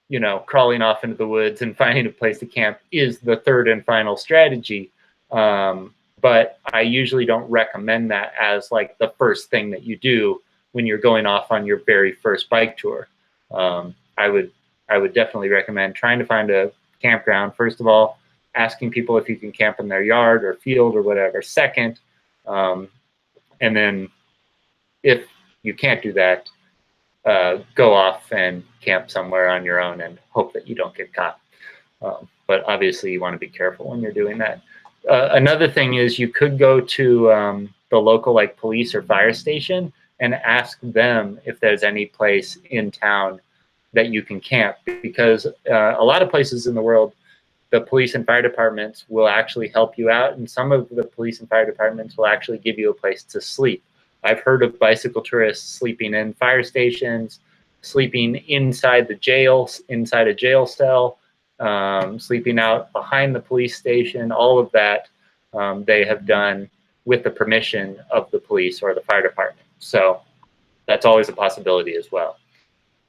you know, crawling off into the woods and finding a place to camp is the third and final strategy. But I usually don't recommend that as like the first thing that you do when you're going off on your very first bike tour. I would definitely recommend trying to find a campground. First of all, asking people if you can camp in their yard or field or whatever. Second, and then if you can't do that, go off and camp somewhere on your own and hope that you don't get caught. But obviously you want to be careful when you're doing that. Another thing is you could go to the local like police or fire station and ask them if there's any place in town that you can camp, because a lot of places in the world, the police and fire departments will actually help you out, and some of the police and fire departments will actually give you a place to sleep. I've heard of bicycle tourists sleeping in fire stations, sleeping inside the jail, inside a jail cell, sleeping out behind the police station. All of that they have done with the permission of the police or the fire department. So that's always a possibility as well.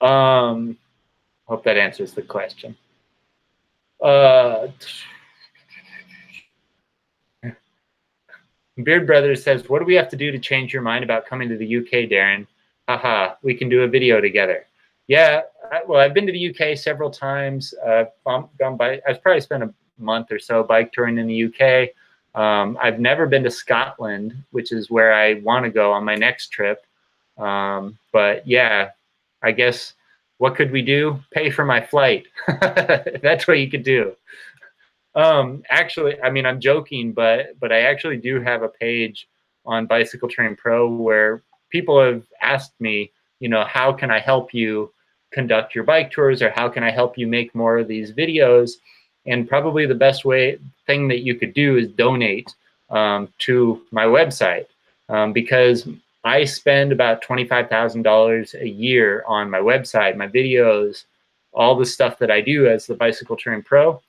Hope that answers the question. Beard Brothers says, what do we have to do to change your mind about coming to the UK, Darren? Haha, we can do a video together. Yeah, well, I've been to the UK several times. I've probably spent a month or so bike touring in the UK. I've never been to Scotland, which is where I want to go on my next trip. But yeah, I guess, what could we do? Pay for my flight. That's what you could do. Actually, I mean, I'm joking, but I actually do have a page on Bicycle Touring Pro where people have asked me, you know, how can I help you conduct your bike tours, or how can I help you make more of these videos? And probably the best thing that you could do is donate to my website, because I spend about $25,000 a year on my website, my videos, all the stuff that I do as the Bicycle Touring Pro.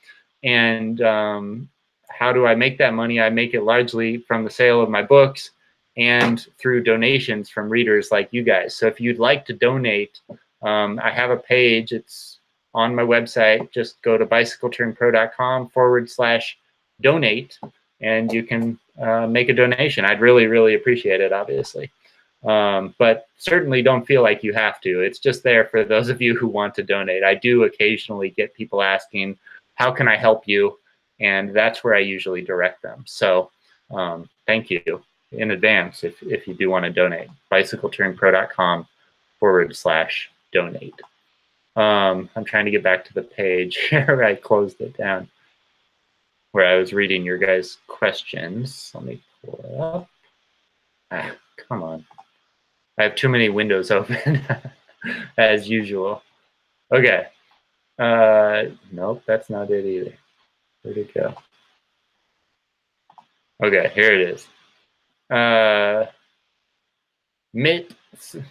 And how do I make that money? I make it largely from the sale of my books and through donations from readers like you guys. So if you'd like to donate, I have a page. It's on my website. Just go to bicycletouringpro.com/donate, and you can make a donation. I'd really, really appreciate it, obviously. But certainly don't feel like you have to. It's just there for those of you who want to donate. I do occasionally get people asking, how can I help you? And that's where I usually direct them. So thank you in advance if you do want to donate. bicycletouringpro.com/donate. I'm trying to get back to the page here. I closed it down. where I was reading your guys' questions. Let me pull it up. Ah, come on. I have too many windows open as usual. Okay. Nope, that's not it either. Where'd it go? Okay, here it is.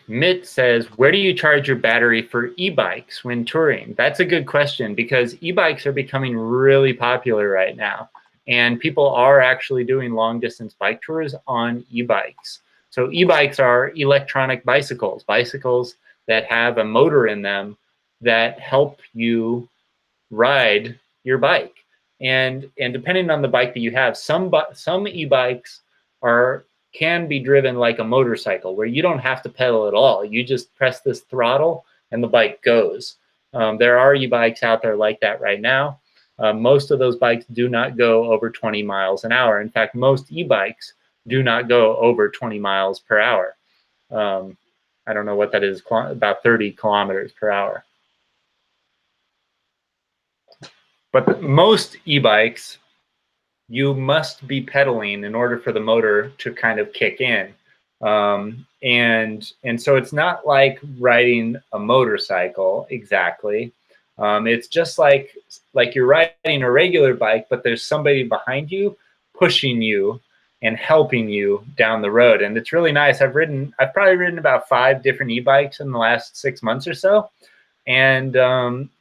Mitt says, where do you charge your battery for e-bikes when touring? That's a good question, because e-bikes are becoming really popular right now. And people are actually doing long distance bike tours on e-bikes. So e-bikes are electronic bicycles, bicycles that have a motor in them that help you ride your bike. And depending on the bike that you have, some e-bikes can be driven like a motorcycle, where you don't have to pedal at all. You just press this throttle and the bike goes. There are e-bikes out there like that right now. Most of those bikes do not go over 20 miles an hour. In fact, most e-bikes do not go over 20 miles per hour. I don't know what that is, about 30 kilometers per hour. But most e-bikes, you must be pedaling in order for the motor to kind of kick in. And so it's not like riding a motorcycle exactly. It's just like you're riding a regular bike, but there's somebody behind you pushing you and helping you down the road. And it's really nice. I've probably ridden about 5 different e-bikes in the last 6 months or so. And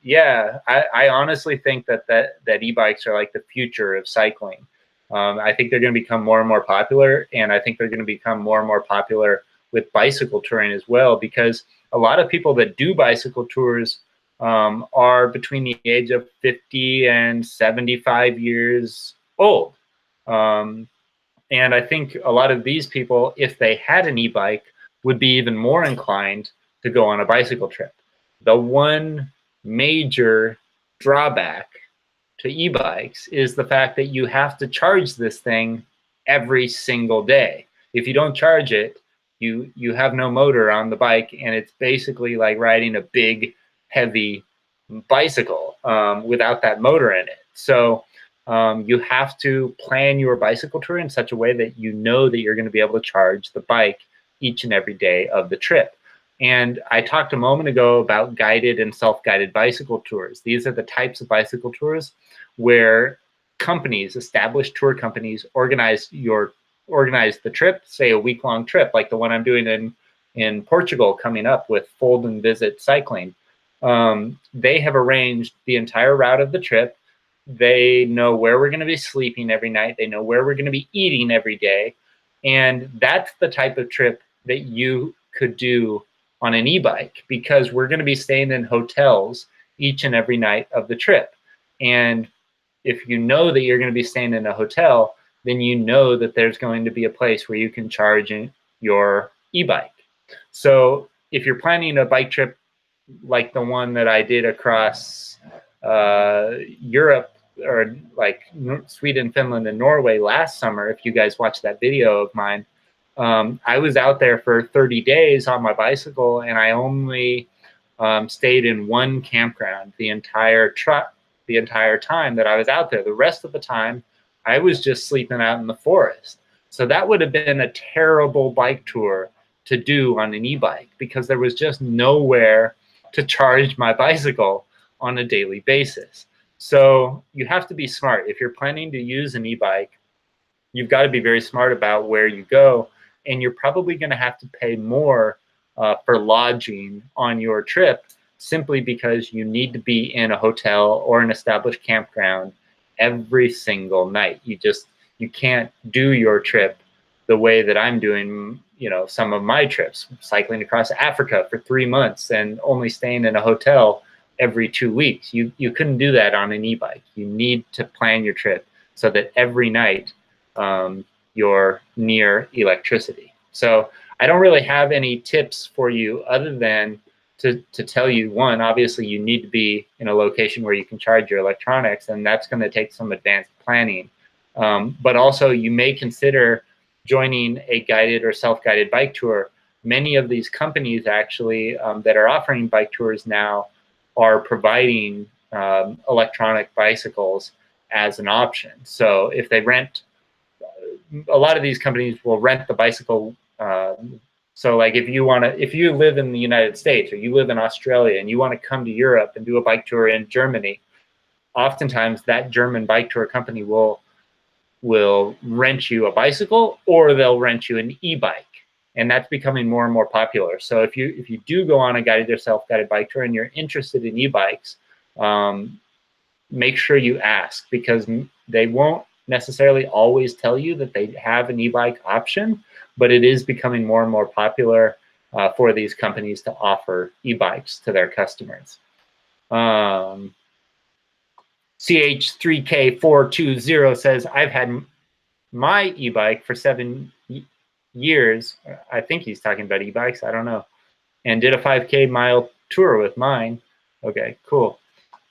yeah, I honestly think that e-bikes are like the future of cycling. I think they're going to become more and more popular, and I think they're going to become more and more popular with bicycle touring as well, because a lot of people that do bicycle tours are between the age of 50 and 75 years old. And I think a lot of these people, if they had an e-bike, would be even more inclined to go on a bicycle trip. The one major drawback to e-bikes is the fact that you have to charge this thing every single day. If you don't charge it, you have no motor on the bike, and it's basically like riding a big, heavy bicycle without that motor in it. So you have to plan your bicycle tour in such a way that you know that you're going to be able to charge the bike each and every day of the trip. And I talked a moment ago about guided and self-guided bicycle tours. These are the types of bicycle tours where companies, established tour companies, organize the trip, say a week-long trip, like the one I'm doing in Portugal coming up with Fold and Visit Cycling. They have arranged the entire route of the trip. They know where we're going to be sleeping every night. They know where we're going to be eating every day. And that's the type of trip that you could do on an e-bike, because we're going to be staying in hotels each and every night of the trip. And if you know that you're going to be staying in a hotel, then you know that there's going to be a place where you can charge your e-bike. So if you're planning a bike trip like the one that I did across Europe, or like Sweden, Finland, and Norway last summer, if you guys watched that video of mine, I was out there for 30 days on my bicycle, and I only stayed in one campground the entire time that I was out there. The rest of the time, I was just sleeping out in the forest. So that would have been a terrible bike tour to do on an e-bike, because there was just nowhere to charge my bicycle on a daily basis. So you have to be smart. If you're planning to use an e-bike, you've got to be very smart about where you go, and you're probably going to have to pay more for lodging on your trip, simply because you need to be in a hotel or an established campground every single night. You can't do your trip the way that I'm doing, some of my trips, cycling across Africa for 3 months and only staying in a hotel every 2 weeks. You couldn't do that on an e-bike. You need to plan your trip so that every night you're near electricity. So I don't really have any tips for you other than to tell you, one, obviously you need to be in a location where you can charge your electronics, and that's going to take some advanced planning. But also you may consider joining a guided or self-guided bike tour. Many of these companies actually that are offering bike tours now are providing electronic bicycles as an option. So if they rent, a lot of these companies will rent the bicycle. So like if you live in the United States or you live in Australia and you want to come to Europe and do a bike tour in Germany, oftentimes that German bike tour company will rent you a bicycle, or they'll rent you an e-bike. And that's becoming more and more popular. So if you do go on a guided or self-guided bike tour and you're interested in e-bikes, make sure you ask, because they won't necessarily always tell you that they have an e-bike option, but it is becoming more and more popular for these companies to offer e-bikes to their customers. CH3K420 says, I've had my e-bike for 7 years. I think he's talking about e-bikes. I don't know. And did a 5K mile tour with mine. Okay, cool.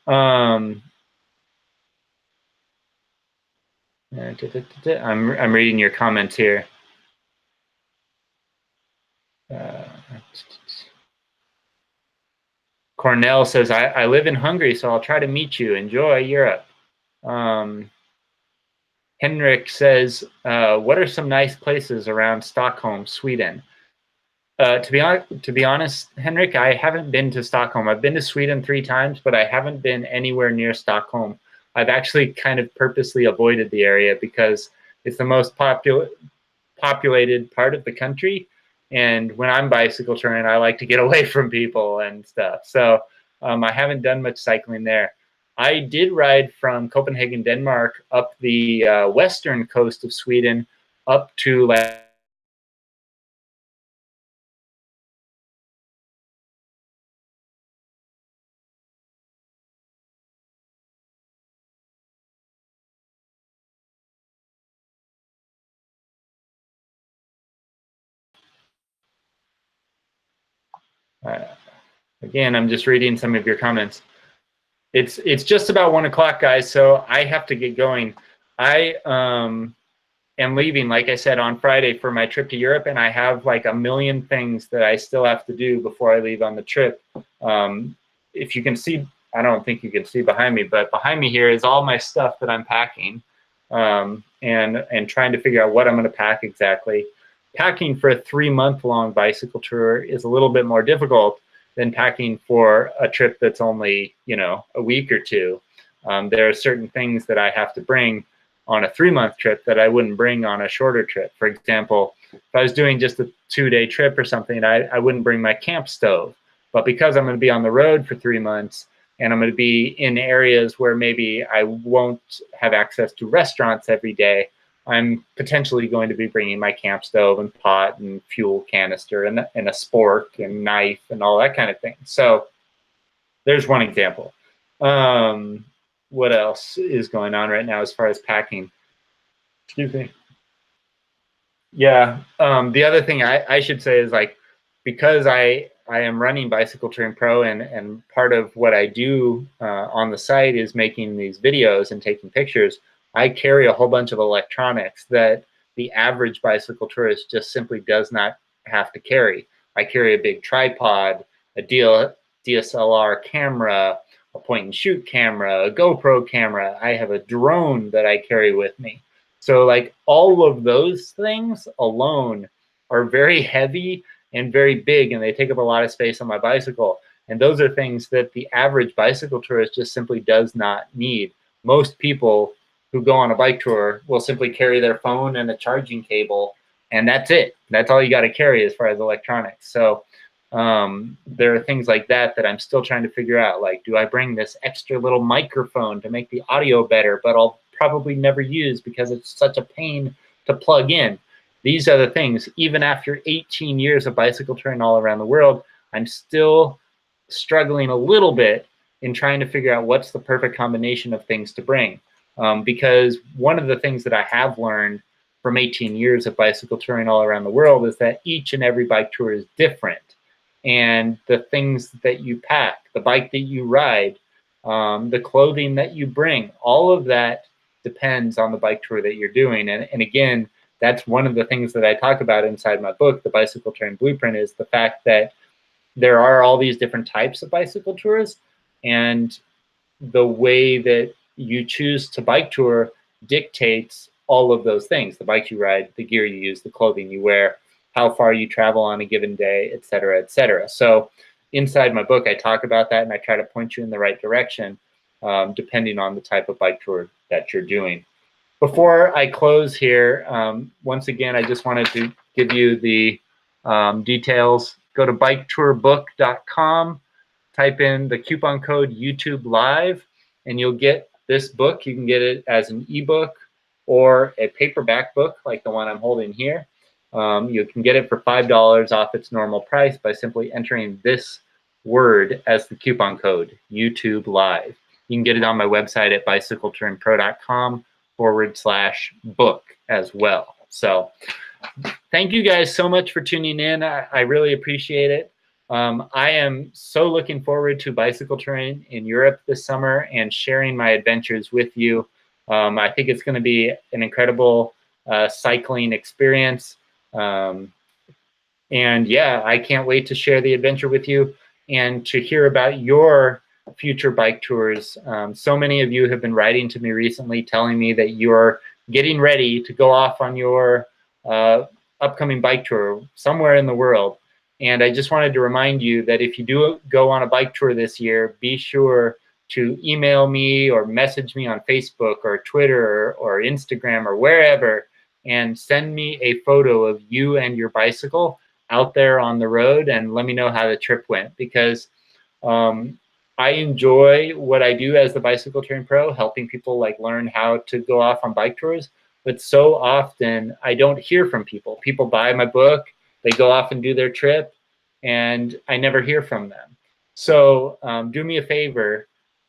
I'm reading your comments here. Cornell says, I live in Hungary, so I'll try to meet you. Enjoy Europe. Henrik says, what are some nice places around Stockholm, Sweden? To be honest, Henrik, I haven't been to Stockholm. I've been to Sweden 3 times, but I haven't been anywhere near Stockholm. I've actually kind of purposely avoided the area because it's the most populated part of the country. And when I'm bicycle touring, I like to get away from people and stuff. So I haven't done much cycling there. I did ride from Copenhagen, Denmark, up the western coast of Sweden, up to like again, I'm just reading some of your comments. It's just about 1 o'clock, guys, so I have to get going. I am leaving, like I said, on Friday for my trip to Europe, and I have like a million things that I still have to do before I leave on the trip. If you can see, I don't think you can see behind me, but behind me here is all my stuff that I'm packing, and trying to figure out what I'm going to pack exactly. Packing for a 3-month-long bicycle tour is a little bit more difficult than packing for a trip that's only, you know, a week or 2. There are certain things that I have to bring on a 3-month trip that I wouldn't bring on a shorter trip. For example, if I was doing just a 2-day trip or something, I wouldn't bring my camp stove. But because I'm going to be on the road for 3 months and I'm going to be in areas where maybe I won't have access to restaurants every day, I'm potentially going to be bringing my camp stove and pot and fuel canister and a spork and knife and all that kind of thing. So there's one example. What else is going on right now as far as packing? Excuse me. Yeah. The other thing I should say is, like, because I am running Bicycle Touring Pro, and part of what I do on the site is making these videos and taking pictures, I carry a whole bunch of electronics that the average bicycle tourist just simply does not have to carry. I carry a big tripod, a DSLR camera, a point and shoot camera, a GoPro camera. I have a drone that I carry with me. So like all of those things alone are very heavy and very big, and they take up a lot of space on my bicycle. And those are things that the average bicycle tourist just simply does not need. Most people who go on a bike tour will simply carry their phone and a charging cable, and that's it. That's all you got to carry as far as electronics. So there are things like that that I'm still trying to figure out. Like, do I bring this extra little microphone to make the audio better, but I'll probably never use because it's such a pain to plug in? These are the things. Even after 18 years of bicycle touring all around the world, I'm still struggling a little bit in trying to figure out what's the perfect combination of things to bring. Because one of the things that I have learned from 18 years of bicycle touring all around the world is that each and every bike tour is different. And the things that you pack, the bike that you ride, the clothing that you bring, all of that depends on the bike tour that you're doing. And again, that's one of the things that I talk about inside my book, The Bicycle Touring Blueprint, is the fact that there are all these different types of bicycle tours, and the way that you choose to bike tour dictates all of those things: the bike you ride, the gear you use, the clothing you wear, how far you travel on a given day, et cetera, et cetera. So inside my book, I talk about that, and I try to point you in the right direction, depending on the type of bike tour that you're doing. Before I close here, once again, I just wanted to give you the details. Go to biketourbook.com, type in the coupon code YouTube Live, and you'll get this book. You can get it as an ebook or a paperback book like the one I'm holding here. You can get it for $5 off its normal price by simply entering this word as the coupon code, YouTube Live. You can get it on my website at bicycletouringpro.com/book as well. So thank you guys so much for tuning in. I really appreciate it. I am so looking forward to bicycle touring in Europe this summer and sharing my adventures with you. I think it's going to be an incredible cycling experience. And yeah, I can't wait to share the adventure with you and to hear about your future bike tours. So many of you have been writing to me recently telling me that you're getting ready to go off on your upcoming bike tour somewhere in the world. And I just wanted to remind you that if you do go on a bike tour this year, be sure to email me or message me on Facebook or Twitter or Instagram or wherever, and send me a photo of you and your bicycle out there on the road, and let me know how the trip went, because I enjoy what I do as the Bicycle Touring Pro, helping people like learn how to go off on bike tours. But so often I don't hear from people. People buy my book, they go off and do their trip, and I never hear from them. So do me a favor.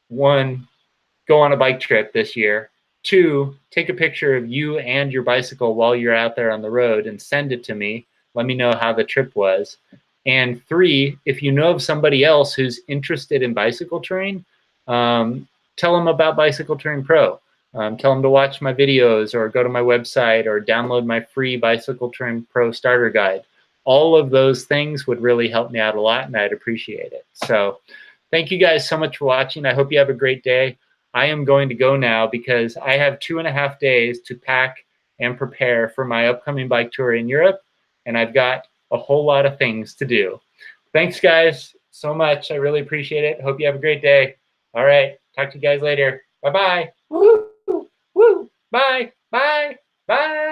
1, go on a bike trip this year. 2, take a picture of you and your bicycle while you're out there on the road and send it to me. Let me know how the trip was. And 3, if you know of somebody else who's interested in bicycle touring, tell them about Bicycle Touring Pro. Tell them to watch my videos or go to my website or download my free Bicycle Touring Pro starter guide. All of those things would really help me out a lot, and I'd appreciate it. So thank you guys so much for watching. I hope you have a great day. I am going to go now because I have 2.5 days to pack and prepare for my upcoming bike tour in Europe, and I've got a whole lot of things to do. Thanks, guys, so much. I really appreciate it. Hope you have a great day. All right, talk to you guys later. Bye-bye. Woo, woo, bye, bye, bye.